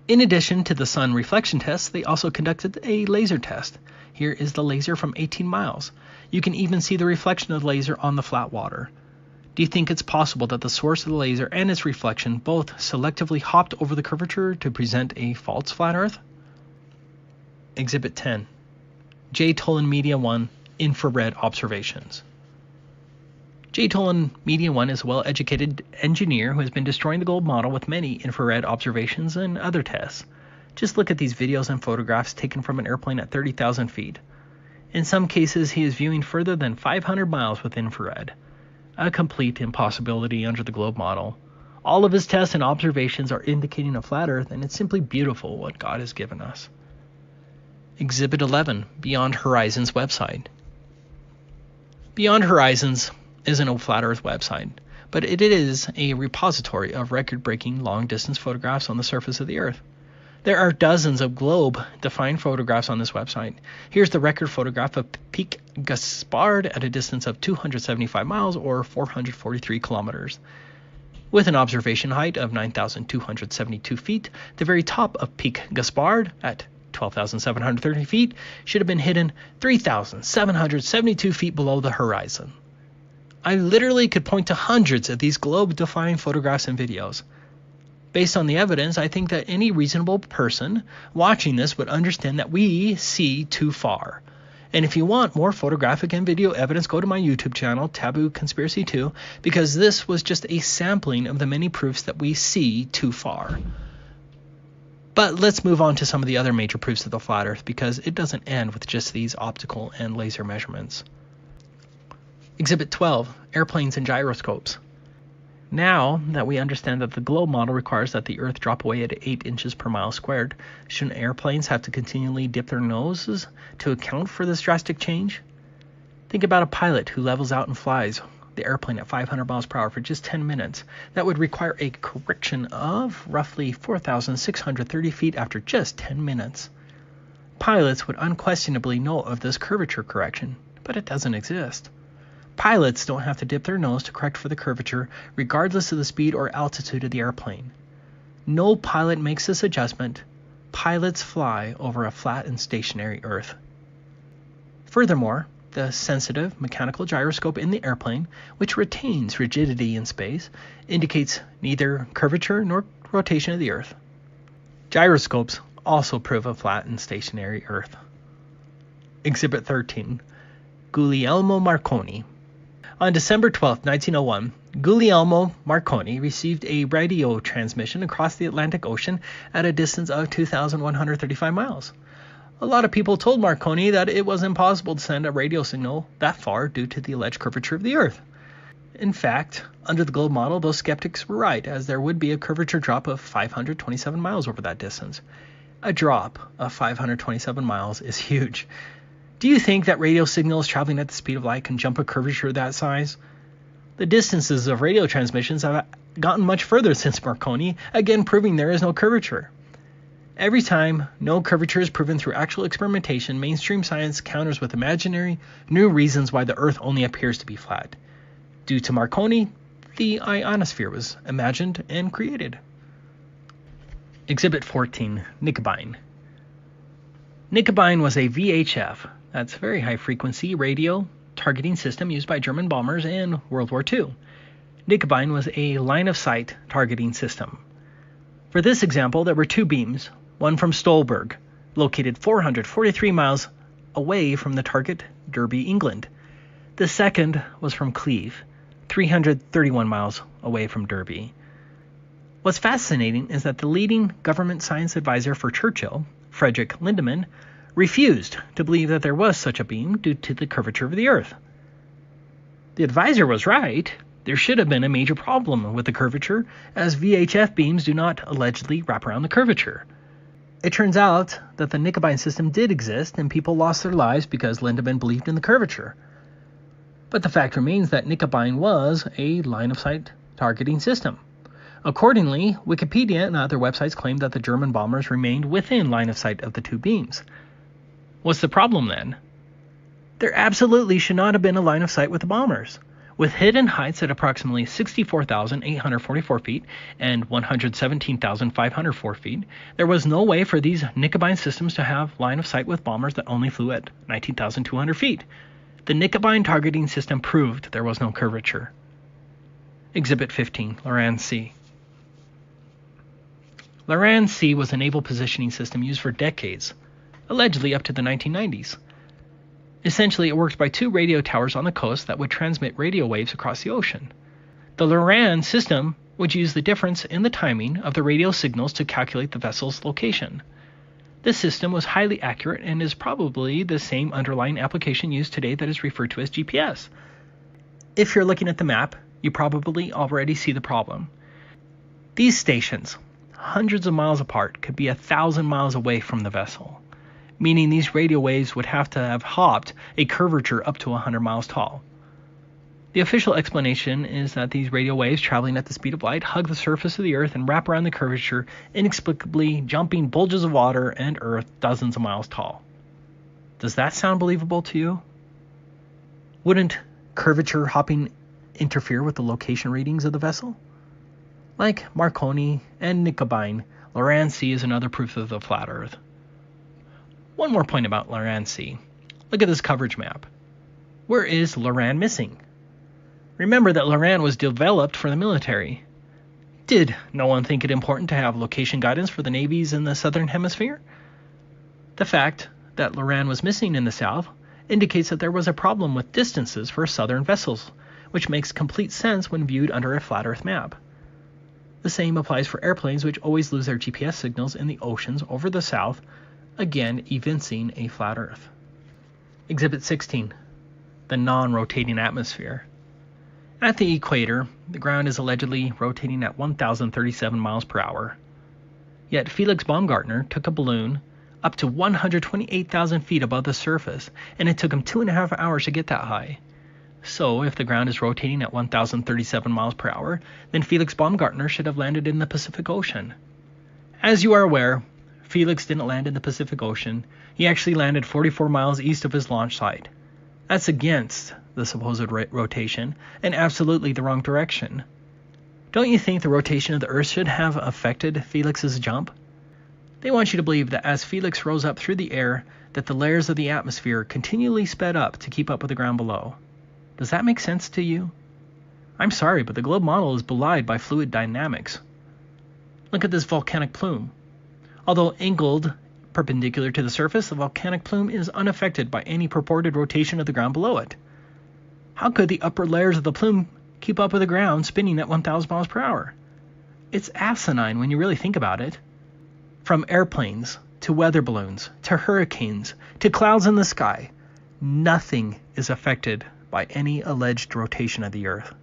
In addition to the sun reflection test, they also conducted a laser test. Here is the laser from 18 miles. You can even see the reflection of the laser on the flat water. Do you think it's possible that the source of the laser and its reflection both selectively hopped over the curvature to present a false flat Earth? Exhibit 10. J. Tolan Media 1 Infrared Observations. J. Tolan Media 1 is a well-educated engineer who has been destroying the globe model with many infrared observations and other tests. Just look at these videos and photographs taken from an airplane at 30,000 feet. In some cases, he is viewing further than 500 miles with infrared. A complete impossibility under the globe model. All of his tests and observations are indicating a flat Earth, and it's simply beautiful what God has given us. Exhibit 11, Beyond Horizons website. Beyond Horizons isn't a flat Earth website, but it is a repository of record-breaking long-distance photographs on the surface of the Earth. There are dozens of globe-defined photographs on this website. Here's the record photograph of Peak Gaspard at a distance of 275 miles or 443 kilometers. With an observation height of 9,272 feet, the very top of Peak Gaspard at 12,730 feet should have been hidden 3,772 feet below the horizon. I literally could point to hundreds of these globe-defined photographs and videos. Based on the evidence, I think that any reasonable person watching this would understand that we see too far. And if you want more photographic and video evidence, go to my YouTube channel, Taboo Conspiracy 2, because this was just a sampling of the many proofs that we see too far. But let's move on to some of the other major proofs of the flat Earth, because it doesn't end with just these optical and laser measurements. Exhibit 12, Airplanes and Gyroscopes. Now that we understand that the globe model requires that the Earth drop away at 8 inches per mile squared, shouldn't airplanes have to continually dip their noses to account for this drastic change? Think about a pilot who levels out and flies. the airplane at 500 miles per hour for just 10 minutes, that would require a correction of roughly 4,630 feet after just 10 minutes. Pilots would unquestionably know of this curvature correction, but it doesn't exist. Pilots don't have to dip their nose to correct for the curvature, regardless of the speed or altitude of the airplane. No pilot makes this adjustment. Pilots fly over a flat and stationary Earth. Furthermore, the sensitive mechanical gyroscope in the airplane, which retains rigidity in space, indicates neither curvature nor rotation of the Earth. Gyroscopes also prove a flat and stationary Earth. Exhibit 13. Guglielmo Marconi. On December 12, 1901, Guglielmo Marconi received a radio transmission across the Atlantic Ocean at a distance of 2,135 miles. A lot of people told Marconi that it was impossible to send a radio signal that far due to the alleged curvature of the Earth. In fact, under the globe model, those skeptics were right, as there would be a curvature drop of 527 miles over that distance. A drop of 527 miles is huge. Do you think that radio signals traveling at the speed of light can jump a curvature that size? The distances of radio transmissions have gotten much further since Marconi, again proving there is no curvature. Every time no curvature is proven through actual experimentation, mainstream science counters with imaginary new reasons why the Earth only appears to be flat. Due to Marconi, the ionosphere was imagined and created. Exhibit 14, Knickebein. Knickebein was a VHF, that's very high frequency radio targeting system used by German bombers in World War II. Knickebein was a line of sight targeting system. For this example, there were two beams, one from Stolberg, located 443 miles away from the target, Derby, England. The second was from Cleve, 331 miles away from Derby. What's fascinating is that the leading government science advisor for Churchill, Frederick Lindemann, refused to believe that there was such a beam due to the curvature of the Earth. The advisor was right. There should have been a major problem with the curvature, as VHF beams do not allegedly wrap around the curvature. It turns out that the Knickebein system did exist, and people lost their lives because Lindemann believed in the curvature. But the fact remains that Knickebein was a line-of-sight targeting system. Accordingly, Wikipedia and other websites claim that the German bombers remained within line of sight of the two beams. What's the problem then? There absolutely should not have been a line of sight with the bombers. With hidden heights at approximately 64,844 feet and 117,504 feet, there was no way for these Knickebein systems to have line of sight with bombers that only flew at 19,200 feet. The Knickebein targeting system proved there was no curvature. Exhibit 15, Loran C. Loran C was a naval positioning system used for decades, allegedly up to the 1990s. Essentially, it worked by two radio towers on the coast that would transmit radio waves across the ocean. The Loran system would use the difference in the timing of the radio signals to calculate the vessel's location. This system was highly accurate and is probably the same underlying application used today that is referred to as GPS. If you're looking at the map, you probably already see the problem. These stations, hundreds of miles apart, could be 1,000 miles away from the vessel, meaning these radio waves would have to have hopped a curvature up to 100 miles tall. The official explanation is that these radio waves traveling at the speed of light hug the surface of the Earth and wrap around the curvature, inexplicably jumping bulges of water and Earth dozens of miles tall. Does that sound believable to you? Wouldn't curvature hopping interfere with the location readings of the vessel? Like Marconi and Knickebein, Loran C is another proof of the flat Earth. One more point about Loran C. Look at this coverage map. Where is Loran missing? Remember that Loran was developed for the military. Did no one think it important to have location guidance for the navies in the southern hemisphere? The fact that Loran was missing in the south indicates that there was a problem with distances for southern vessels, which makes complete sense when viewed under a flat Earth map. The same applies for airplanes, which always lose their GPS signals in the oceans over the south, again evincing a flat Earth. Exhibit 16, the non-rotating atmosphere. At the equator, the ground is allegedly rotating at 1,037 miles per hour. Yet Felix Baumgartner took a balloon up to 128,000 feet above the surface, and it took him 2.5 hours to get that high. So, if the ground is rotating at 1,037 miles per hour, then Felix Baumgartner should have landed in the Pacific Ocean. As you are aware, Felix didn't land in the Pacific Ocean. He actually landed 44 miles east of his launch site. That's against the supposed rotation and absolutely the wrong direction. Don't you think the rotation of the Earth should have affected Felix's jump? They want you to believe that as Felix rose up through the air, that the layers of the atmosphere continually sped up to keep up with the ground below. Does that make sense to you? I'm sorry, but the globe model is belied by fluid dynamics. Look at this volcanic plume. Although angled perpendicular to the surface, the volcanic plume is unaffected by any purported rotation of the ground below it. How could the upper layers of the plume keep up with the ground spinning at 1,000 miles per hour? It's asinine when you really think about it. From airplanes, to weather balloons, to hurricanes, to clouds in the sky, nothing is affected by any alleged rotation of the Earth.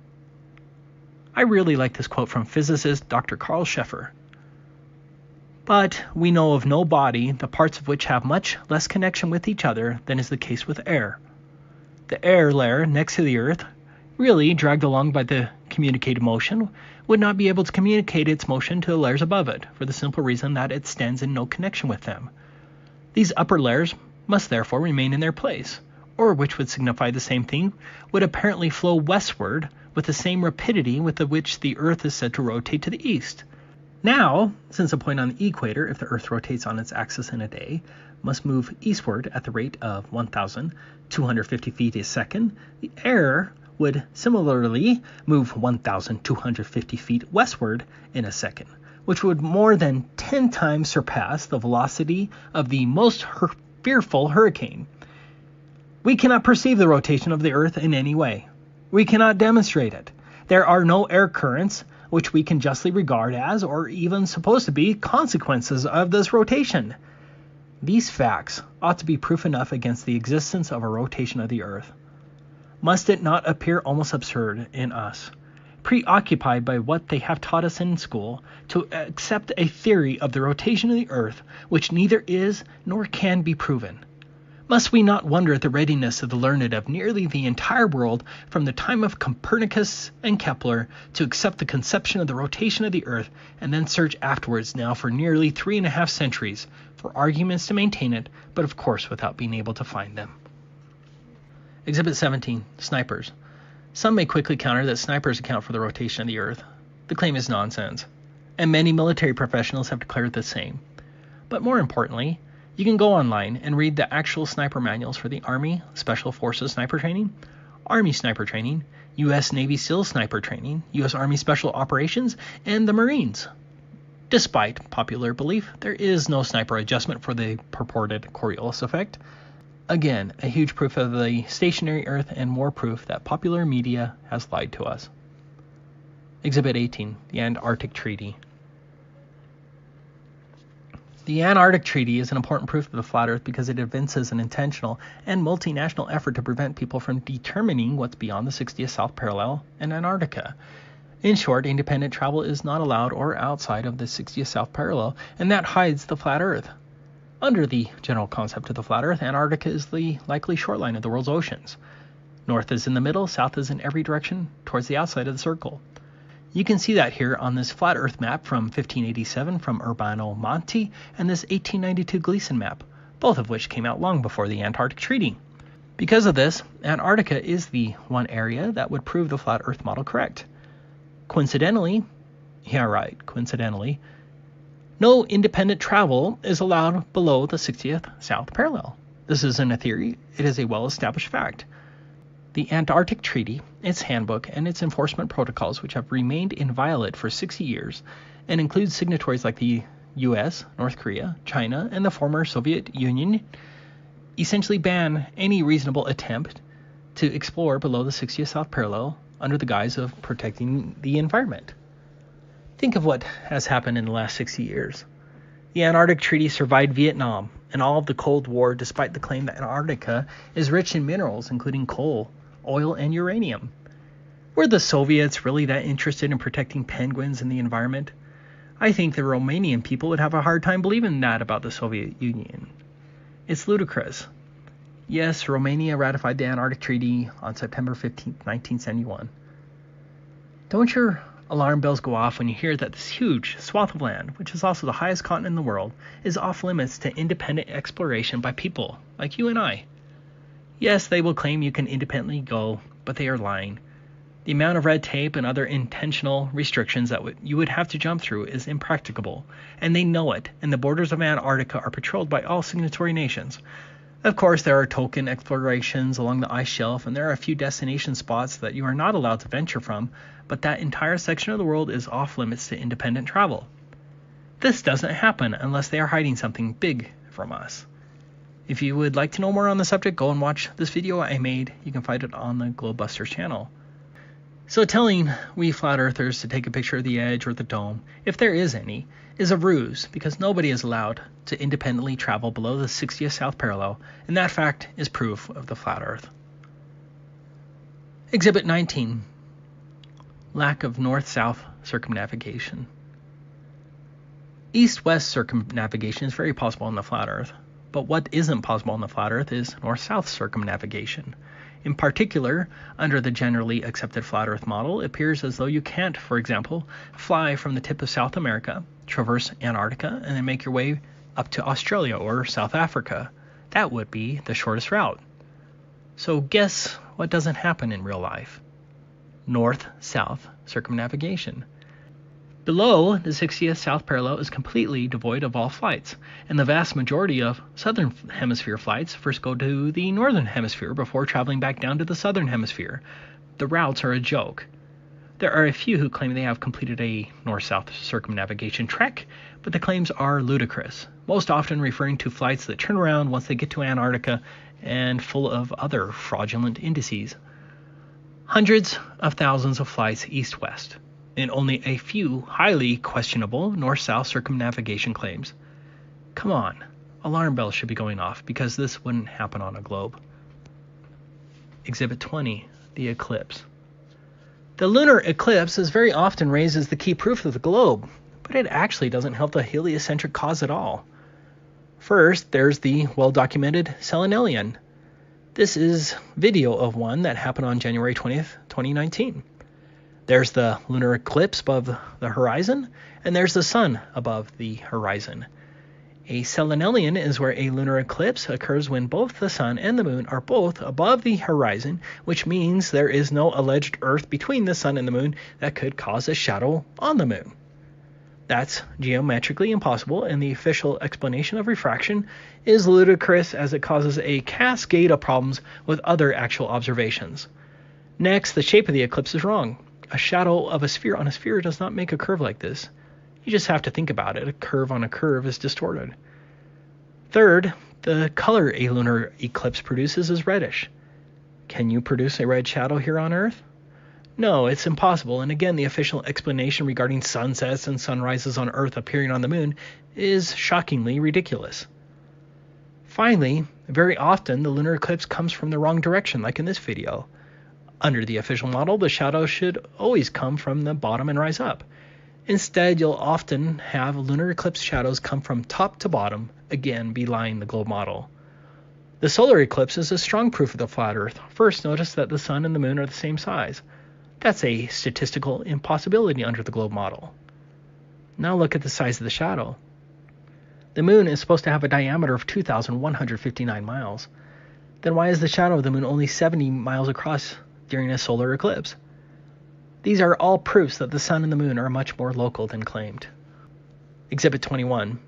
I really like this quote from physicist Dr. Carl Scheffer. But we know of no body, the parts of which have much less connection with each other than is the case with air. The air layer next to the Earth, really dragged along by the communicated motion, would not be able to communicate its motion to the layers above it, for the simple reason that it stands in no connection with them. These upper layers must therefore remain in their place, or which would signify the same thing, would apparently flow westward with the same rapidity with which the Earth is said to rotate to the east. Now, since a point on the equator, if the Earth rotates on its axis in a day, must move eastward at the rate of 1,250 feet a second, the air would similarly move 1,250 feet westward in a second, which would more than 10 times surpass the velocity of the most fearful hurricane. We cannot perceive the rotation of the Earth in any way. We cannot demonstrate it. There are no air currents which we can justly regard as, or even supposed to be, consequences of this rotation. These facts ought to be proof enough against the existence of a rotation of the Earth. Must it not appear almost absurd in us, preoccupied by what they have taught us in school, to accept a theory of the rotation of the Earth which neither is nor can be proven? Must we not wonder at the readiness of the learned of nearly the entire world, from the time of Copernicus and Kepler, to accept the conception of the rotation of the Earth, and then search afterwards now for nearly 3.5 centuries for arguments to maintain it, but of course without being able to find them? Exhibit 17. Snipers. Some may quickly counter that snipers account for the rotation of the Earth. The claim is nonsense, and many military professionals have declared the same. But more importantly, you can go online and read the actual sniper manuals for the Army Special Forces Sniper Training, Army Sniper Training, U.S. Navy SEAL Sniper Training, U.S. Army Special Operations, and the Marines. Despite popular belief, there is no sniper adjustment for the purported Coriolis effect. Again, a huge proof of the stationary Earth and more proof that popular media has lied to us. Exhibit 18, the Antarctic Treaty. The Antarctic Treaty is an important proof of the flat Earth because it evinces an intentional and multinational effort to prevent people from determining what's beyond the 60th south parallel in Antarctica. In short, independent travel is not allowed or outside of the 60th south parallel, and that hides the flat Earth. Under the general concept of the flat Earth, Antarctica is the likely shoreline of the world's oceans. North is in the middle, south is in every direction towards the outside of the circle. You can see that here on this flat Earth map from 1587 from Urbano Monti and this 1892 Gleason map, both of which came out long before the Antarctic Treaty. Because of this, Antarctica is the one area that would prove the flat Earth model correct. Coincidentally, no independent travel is allowed below the 60th south parallel. This isn't a theory, it is a well-established fact. The Antarctic Treaty, its handbook, and its enforcement protocols, which have remained inviolate for 60 years, and include signatories like the US, North Korea, China, and the former Soviet Union, essentially ban any reasonable attempt to explore below the 60th south parallel under the guise of protecting the environment. Think of what has happened in the last 60 years. The Antarctic Treaty survived Vietnam and all of the Cold War, despite the claim that Antarctica is rich in minerals, including coal, oil, and uranium. Were the Soviets really that interested in protecting penguins and the environment? I think the Romanian people would have a hard time believing that about the Soviet Union. It's ludicrous. Yes, Romania ratified the Antarctic Treaty on September 15, 1971. Don't your alarm bells go off when you hear that this huge swath of land, which is also the highest continent in the world, is off limits to independent exploration by people like you and I? Yes, they will claim you can independently go, but they are lying. The amount of red tape and other intentional restrictions that you would have to jump through is impracticable, and they know it, and the borders of Antarctica are patrolled by all signatory nations. Of course, there are token explorations along the ice shelf, and there are a few destination spots that you are not allowed to venture from, but that entire section of the world is off limits to independent travel. This doesn't happen unless they are hiding something big from us. If you would like to know more on the subject, go and watch this video I made. You can find it on the Globebusters channel. So telling we flat earthers to take a picture of the edge or the dome, if there is any, is a ruse because nobody is allowed to independently travel below the 60th south parallel, and that fact is proof of the flat earth. Exhibit 19. Lack of north-south circumnavigation. East-west circumnavigation is very possible on the flat earth, but what isn't possible on the flat earth is north-south circumnavigation. In particular, under the generally accepted flat earth model, it appears as though you can't, for example, fly from the tip of South America, traverse Antarctica, and then make your way up to Australia or South Africa. That would be the shortest route. So guess what doesn't happen in real life? North-south circumnavigation. Below the 60th south parallel is completely devoid of all flights, and the vast majority of southern hemisphere flights first go to the northern hemisphere before traveling back down to the southern hemisphere. The routes are a joke. There are a few who claim they have completed a north-south circumnavigation trek, but the claims are ludicrous, most often referring to flights that turn around once they get to Antarctica and full of other fraudulent indices. Hundreds of thousands of flights east-west, and only a few highly questionable north-south circumnavigation claims. Come on, alarm bells should be going off because this wouldn't happen on a globe. Exhibit 20, the eclipse. The lunar eclipse is very often raised as the key proof of the globe, but it actually doesn't help the heliocentric cause at all. First, there's the well-documented Selenelian. This is video of one that happened on January 20th, 2019. There's the lunar eclipse above the horizon, and there's the sun above the horizon. A Selenelian is where a lunar eclipse occurs when both the sun and the moon are both above the horizon, which means there is no alleged Earth between the sun and the moon that could cause a shadow on the moon. That's geometrically impossible, and the official explanation of refraction is ludicrous as it causes a cascade of problems with other actual observations. Next, the shape of the eclipse is wrong. A shadow of a sphere on a sphere does not make a curve like this. You just have to think about it. A curve on a curve is distorted. Third, the color a lunar eclipse produces is reddish. Can you produce a red shadow here on Earth? No, it's impossible, and again, the official explanation regarding sunsets and sunrises on Earth appearing on the moon is shockingly ridiculous. Finally, very often the lunar eclipse comes from the wrong direction, like in this video. Under the official model, the shadow should always come from the bottom and rise up. Instead, you'll often have lunar eclipse shadows come from top to bottom, again belying the globe model. The solar eclipse is a strong proof of the flat Earth. First, notice that the sun and the moon are the same size. That's a statistical impossibility under the globe model. Now look at the size of the shadow. The moon is supposed to have a diameter of 2,159 miles. Then why is the shadow of the moon only 70 miles across during a solar eclipse? These are all proofs that the sun and the moon are much more local than claimed. Exhibit 21.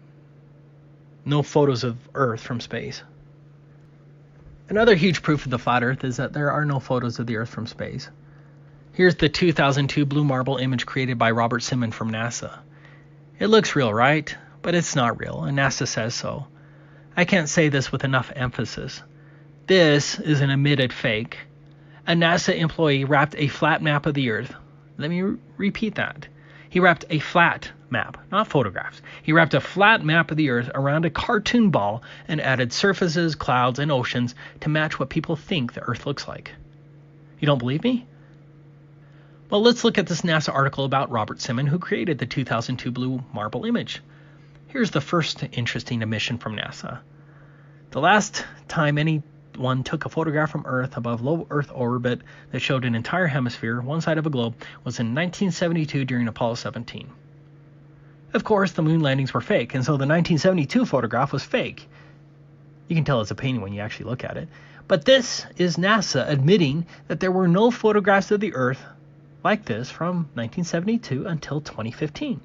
No photos of Earth from space. Another huge proof of the flat Earth is that there are no photos of the Earth from space. Here's the 2002 blue marble image created by Robert Simon from NASA. It looks real, right? But it's not real, and NASA says so. I can't say this with enough emphasis. This is an admitted fake. A NASA employee wrapped a flat map of the Earth. Let me repeat that. He wrapped a flat map, not photographs. He wrapped a flat map of the Earth around a cartoon ball and added surfaces, clouds, and oceans to match what people think the Earth looks like. You don't believe me? Well, let's look at this NASA article about Robert Simon, who created the 2002 blue marble image. Here's the first interesting admission from NASA. The last time any one took a photograph from Earth above low Earth orbit that showed an entire hemisphere, one side of a globe, was in 1972 during Apollo 17. Of course, the moon landings were fake, and so the 1972 photograph was fake. You can tell it's a painting when you actually look at it. But this is NASA admitting that there were no photographs of the Earth like this from 1972 until 2015.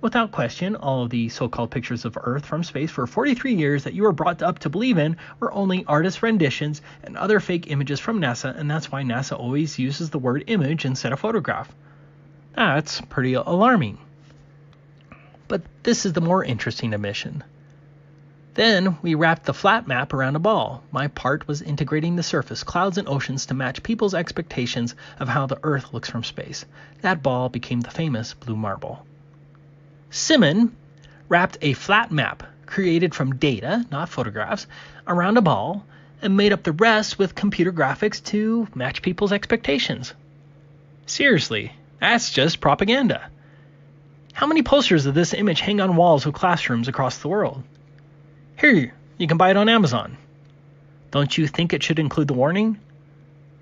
Without question, all of the so-called pictures of Earth from space for 43 years that you were brought up to believe in were only artist renditions and other fake images from NASA, and that's why NASA always uses the word image instead of photograph. That's pretty alarming. But this is the more interesting admission. Then we wrapped the flat map around a ball. My part was integrating the surface, clouds, and oceans to match people's expectations of how the Earth looks from space. That ball became the famous blue marble. Simon wrapped a flat map created from data, not photographs, around a ball and made up the rest with computer graphics to match people's expectations. Seriously, that's just propaganda. How many posters of this image hang on walls of classrooms across the world? Here, you can buy it on Amazon. Don't you think it should include the warning?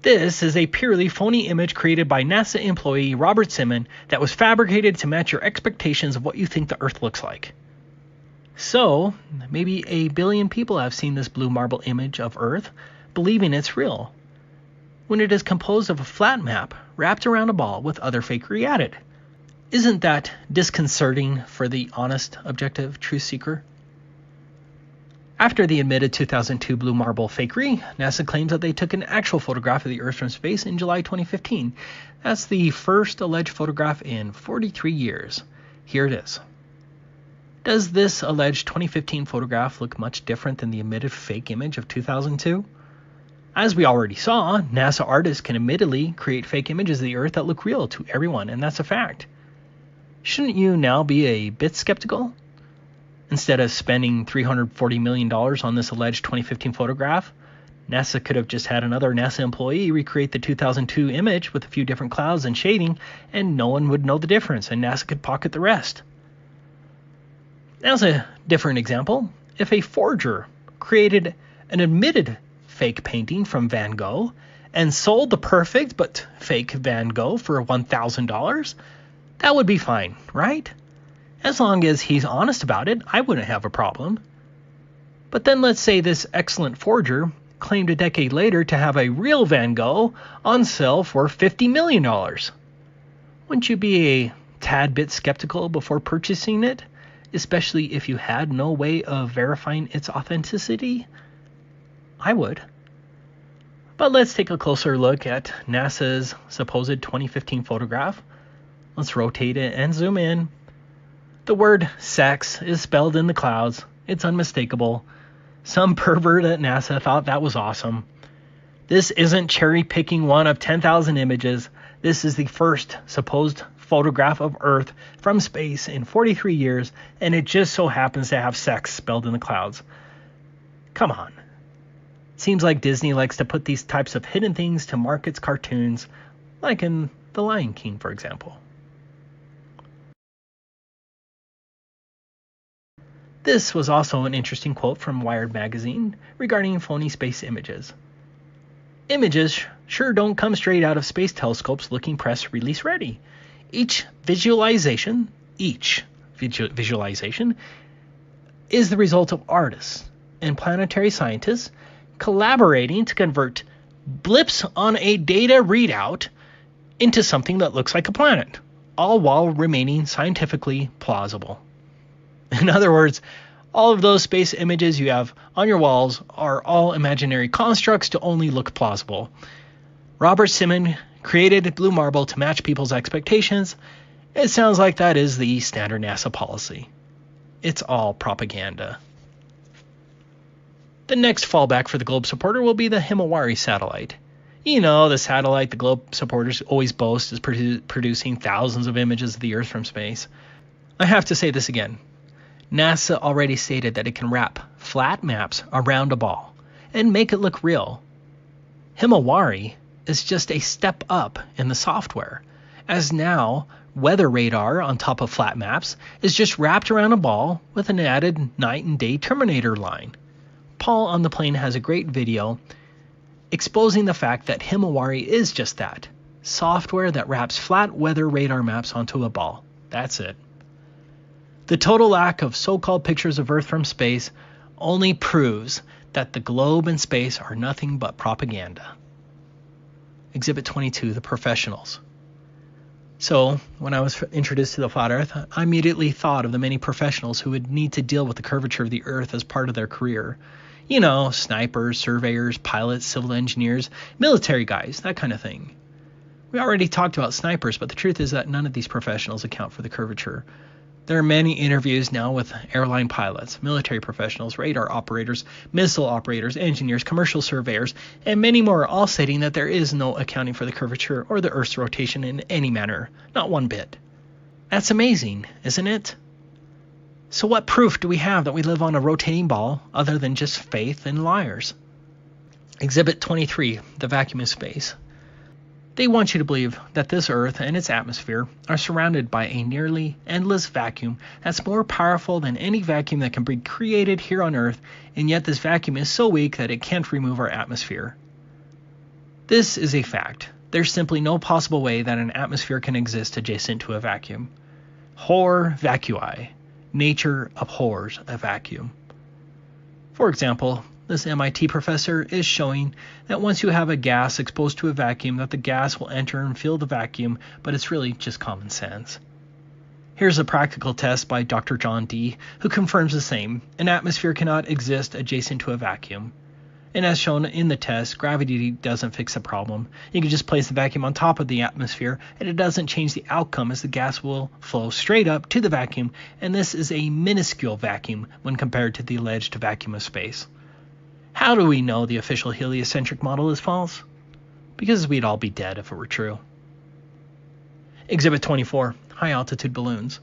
This is a purely phony image created by NASA employee Robert Simon that was fabricated to match your expectations of what you think the Earth looks like. So, maybe 1 billion people have seen this blue marble image of Earth, believing it's real, when it is composed of a flat map wrapped around a ball with other fakery added. Isn't that disconcerting for the honest, objective truth seeker? After the admitted 2002 blue marble fakery, NASA claims that they took an actual photograph of the Earth from space in July 2015. That's the first alleged photograph in 43 years. Here it is. Does this alleged 2015 photograph look much different than the admitted fake image of 2002? As we already saw, NASA artists can admittedly create fake images of the Earth that look real to everyone, and that's a fact. Shouldn't you now be a bit skeptical? Instead of spending $340 million on this alleged 2015 photograph, NASA could have just had another NASA employee recreate the 2002 image with a few different clouds and shading, and no one would know the difference, and NASA could pocket the rest. As a different example, if a forger created an admitted fake painting from Van Gogh and sold the perfect but fake Van Gogh for $1,000, that would be fine, right? As long as he's honest about it, I wouldn't have a problem. But then let's say this excellent forger claimed a decade later to have a real Van Gogh on sale for $50 million. Wouldn't you be a tad bit skeptical before purchasing it, especially if you had no way of verifying its authenticity? I would. But let's take a closer look at NASA's supposed 2015 photograph. Let's rotate it and zoom in. The word sex is spelled in the clouds. It's unmistakable. Some pervert at NASA thought that was awesome. This isn't cherry-picking one of 10,000 images. This is the first supposed photograph of Earth from space in 43 years, and it just so happens to have sex spelled in the clouds. Come on. Seems like Disney likes to put these types of hidden things to market its cartoons, like in The Lion King, for example. This was also an interesting quote from Wired magazine regarding phony space images. Images sure don't come straight out of space telescopes looking press release ready. Each visualization is the result of artists and planetary scientists collaborating to convert blips on a data readout into something that looks like a planet, all while remaining scientifically plausible. In other words, all of those space images you have on your walls are all imaginary constructs to only look plausible. Robert Simon created blue marble to match people's expectations. It sounds like that is the standard NASA policy. It's all propaganda. The next fallback for the globe supporter will be the Himawari satellite. You know, the satellite the globe supporters always boast is producing thousands of images of the Earth from space. I have to say this again. NASA already stated that it can wrap flat maps around a ball and make it look real. Himawari is just a step up in the software, as now weather radar on top of flat maps is just wrapped around a ball with an added night and day terminator line. Paul on the Plane has a great video exposing the fact that Himawari is just that. Software that wraps flat weather radar maps onto a ball. That's it. The total lack of so-called pictures of Earth from space only proves that the globe and space are nothing but propaganda. Exhibit 22, the professionals. So, when I was introduced to the flat Earth, I immediately thought of the many professionals who would need to deal with the curvature of the Earth as part of their career. You know, snipers, surveyors, pilots, civil engineers, military guys, that kind of thing. We already talked about snipers, but the truth is that none of these professionals account for the curvature. There are many interviews now with airline pilots, military professionals, radar operators, missile operators, engineers, commercial surveyors, and many more, all stating that there is no accounting for the curvature or the Earth's rotation in any manner, not one bit. That's amazing, isn't it? So what proof do we have that we live on a rotating ball other than just faith and liars? Exhibit 23, the vacuum of space. They want you to believe that this Earth and its atmosphere are surrounded by a nearly endless vacuum that's more powerful than any vacuum that can be created here on Earth, and yet this vacuum is so weak that it can't remove our atmosphere. This is a fact. There's simply no possible way that an atmosphere can exist adjacent to a vacuum. Horror vacui. Nature abhors a vacuum. For example, this MIT professor is showing that once you have a gas exposed to a vacuum, that the gas will enter and fill the vacuum, but it's really just common sense. Here's a practical test by Dr. John D., who confirms the same. An atmosphere cannot exist adjacent to a vacuum. And as shown in the test, gravity doesn't fix the problem. You can just place the vacuum on top of the atmosphere, and it doesn't change the outcome, as the gas will flow straight up to the vacuum, and this is a minuscule vacuum when compared to the alleged vacuum of space. How do we know the official heliocentric model is false? Because we'd all be dead if it were true. Exhibit 24, high-altitude balloons.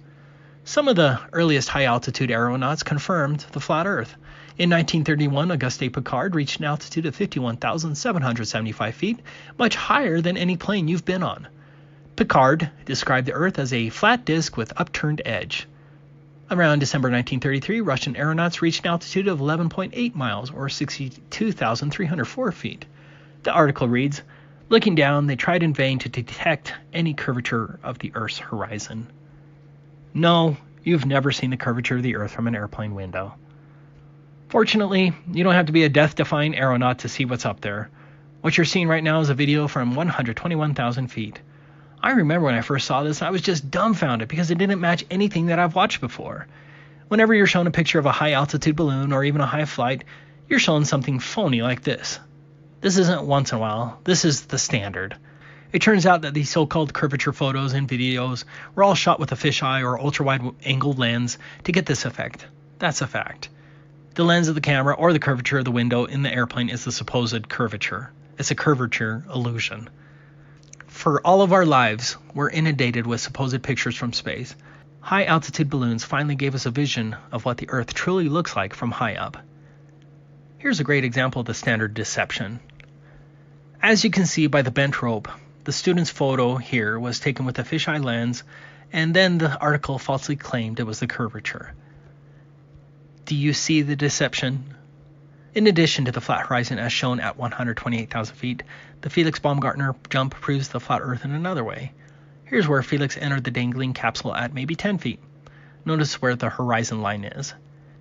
Some of the earliest high-altitude aeronauts confirmed the flat Earth. In 1931, Auguste Piccard reached an altitude of 51,775 feet, much higher than any plane you've been on. Piccard described the Earth as a flat disk with upturned edge. Around December 1933, Russian aeronauts reached an altitude of 11.8 miles, or 62,304 feet. The article reads, "Looking down, they tried in vain to detect any curvature of the Earth's horizon." No, you've never seen the curvature of the Earth from an airplane window. Fortunately, you don't have to be a death-defying aeronaut to see what's up there. What you're seeing right now is a video from 121,000 feet. I remember when I first saw this, I was just dumbfounded because it didn't match anything that I've watched before. Whenever you're shown a picture of a high-altitude balloon or even a high flight, you're shown something phony like this. This isn't once in a while. This is the standard. It turns out that these so-called curvature photos and videos were all shot with a fisheye or ultra-wide-angle lens to get this effect. That's a fact. The lens of the camera or the curvature of the window in the airplane is the supposed curvature. It's a curvature illusion. For all of our lives, we're inundated with supposed pictures from space. High-altitude balloons finally gave us a vision of what the Earth truly looks like from high up. Here's a great example of the standard deception. As you can see by the bent rope, the student's photo here was taken with a fisheye lens, and then the article falsely claimed it was the curvature. Do you see the deception? In addition to the flat horizon as shown at 128,000 feet, the Felix Baumgartner jump proves the flat Earth in another way. Here's where Felix entered the dangling capsule at maybe 10 feet. Notice where the horizon line is.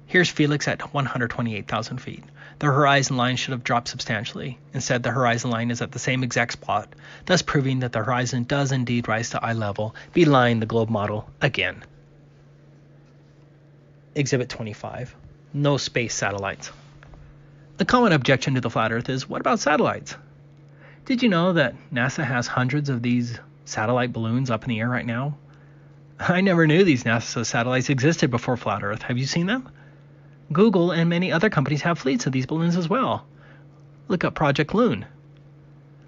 Here's Felix at 128,000 feet. The horizon line should have dropped substantially. Instead, the horizon line is at the same exact spot, thus proving that the horizon does indeed rise to eye level, belying the globe model again. Exhibit 25. No space satellites. The common objection to the flat Earth is, what about satellites? Did you know that NASA has hundreds of these satellite balloons up in the air right now? I never knew these NASA satellites existed before flat Earth. Have you seen them? Google and many other companies have fleets of these balloons as well. Look up Project Loon.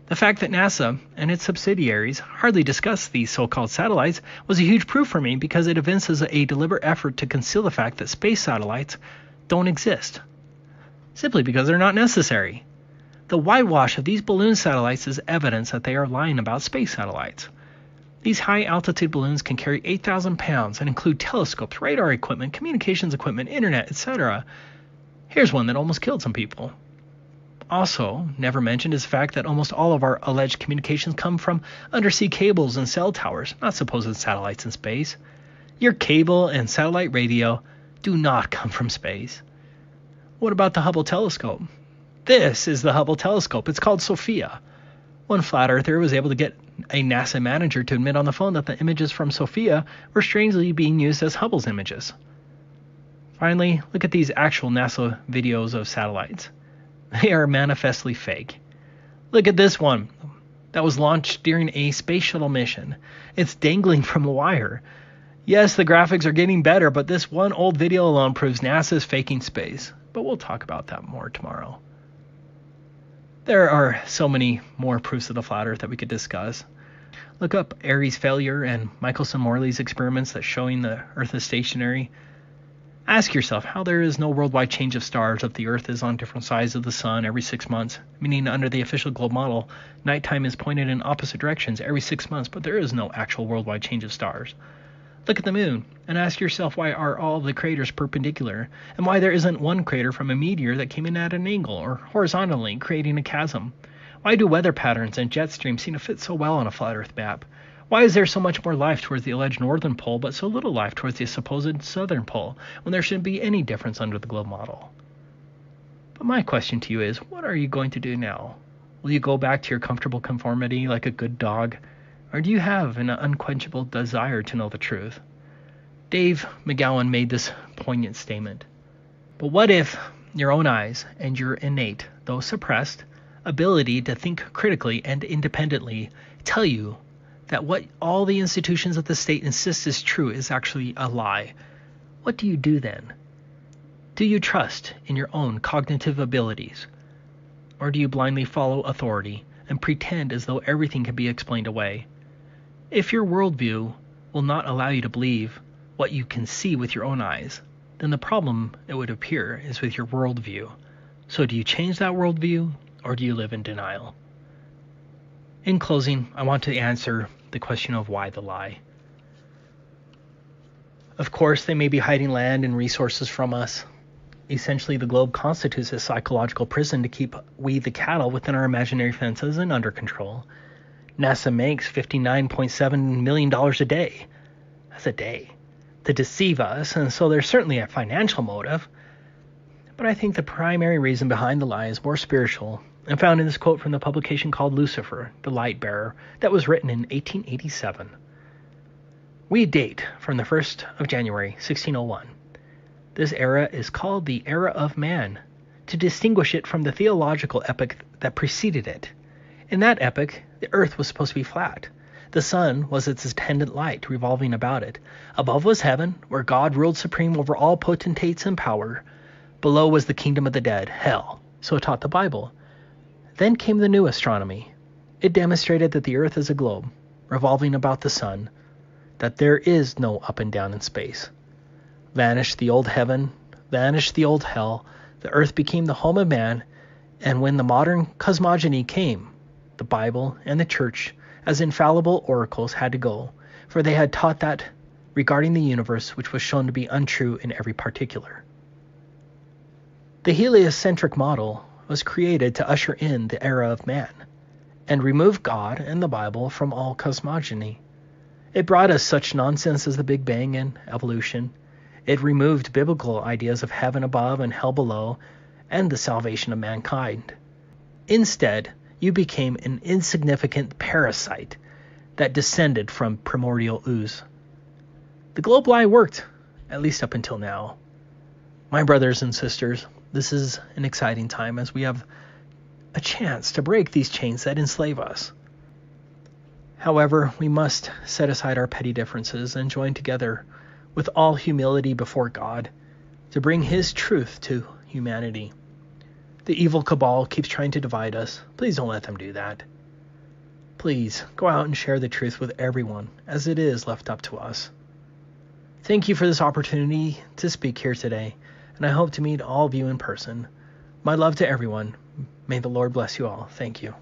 The fact that NASA and its subsidiaries hardly discuss these so-called satellites was a huge proof for me, because it evinces a deliberate effort to conceal the fact that space satellites don't exist, simply because they're not necessary. The whitewash of these balloon satellites is evidence that they are lying about space satellites. These high-altitude balloons can carry 8,000 pounds and include telescopes, radar equipment, communications equipment, internet, etc. Here's one that almost killed some people. Also, never mentioned is the fact that almost all of our alleged communications come from undersea cables and cell towers, not supposed satellites in space. Your cable and satellite radio do not come from space. What about the Hubble telescope? This is the Hubble telescope. It's called Sophia. One flat earther was able to get a NASA manager to admit on the phone that the images from Sophia were strangely being used as Hubble's images. Finally, look at these actual NASA videos of satellites. They are manifestly fake. Look at this one that was launched during a space shuttle mission. It's dangling from a wire. Yes, the graphics are getting better, but this one old video alone proves NASA is faking space. But we'll talk about that more tomorrow. There are so many more proofs of the flat earth that we could discuss. Look up Airy's failure and Michelson-Morley's experiments that showing the earth is stationary. Ask yourself how there is no worldwide change of stars if the earth is on different sides of the sun every 6 months, meaning under the official globe model, nighttime is pointed in opposite directions every 6 months, but there is no actual worldwide change of stars. Look at the moon and ask yourself why are all the craters perpendicular and why there isn't one crater from a meteor that came in at an angle or horizontally creating a chasm. Why do weather patterns and jet streams seem to fit so well on a flat earth map? Why is there so much more life towards the alleged northern pole but so little life towards the supposed southern pole when there shouldn't be any difference under the globe model? But my question to you is, what are you going to do now? Will you go back to your comfortable conformity like a good dog? Or do you have an unquenchable desire to know the truth? Dave McGowan made this poignant statement. But what if your own eyes and your innate, though suppressed, ability to think critically and independently tell you that what all the institutions of the state insist is true is actually a lie? What do you do then? Do you trust in your own cognitive abilities? Or do you blindly follow authority and pretend as though everything can be explained away? If your worldview will not allow you to believe what you can see with your own eyes, then the problem, it would appear, is with your worldview. So do you change that worldview, or do you live in denial? In closing, I want to answer the question of why the lie. Of course, they may be hiding land and resources from us. Essentially, the globe constitutes a psychological prison to keep we the cattle within our imaginary fences and under control. NASA makes $59.7 million a day. That's a day. To deceive us, and so there's certainly a financial motive. But I think the primary reason behind the lie is more spiritual, and found in this quote from the publication called Lucifer, the Light Bearer, that was written in 1887. We date from the 1st of January, 1601. This era is called the Era of Man, to distinguish it from the theological epoch that preceded it. In that epoch, the earth was supposed to be flat. The sun was its attendant light, revolving about it. Above was heaven, where God ruled supreme over all potentates and power. Below was the kingdom of the dead, hell. So it taught the Bible. Then came the new astronomy. It demonstrated that the earth is a globe, revolving about the sun, that there is no up and down in space. Vanished the old heaven, vanished the old hell, the earth became the home of man, and when the modern cosmogony came, the Bible and the church, as infallible oracles, had to go, for they had taught that regarding the universe which was shown to be untrue in every particular. The heliocentric model was created to usher in the era of man, and remove God and the Bible from all cosmogony. It brought us such nonsense as the Big Bang and evolution. It removed biblical ideas of heaven above and hell below, and the salvation of mankind. Instead, you became an insignificant parasite that descended from primordial ooze. The globe lie worked, at least up until now. My brothers and sisters, this is an exciting time as we have a chance to break these chains that enslave us. However, we must set aside our petty differences and join together with all humility before God to bring His truth to humanity. The evil cabal keeps trying to divide us. Please don't let them do that. Please go out and share the truth with everyone, as it is left up to us. Thank you for this opportunity to speak here today, and I hope to meet all of you in person. My love to everyone. May the Lord bless you all. Thank you.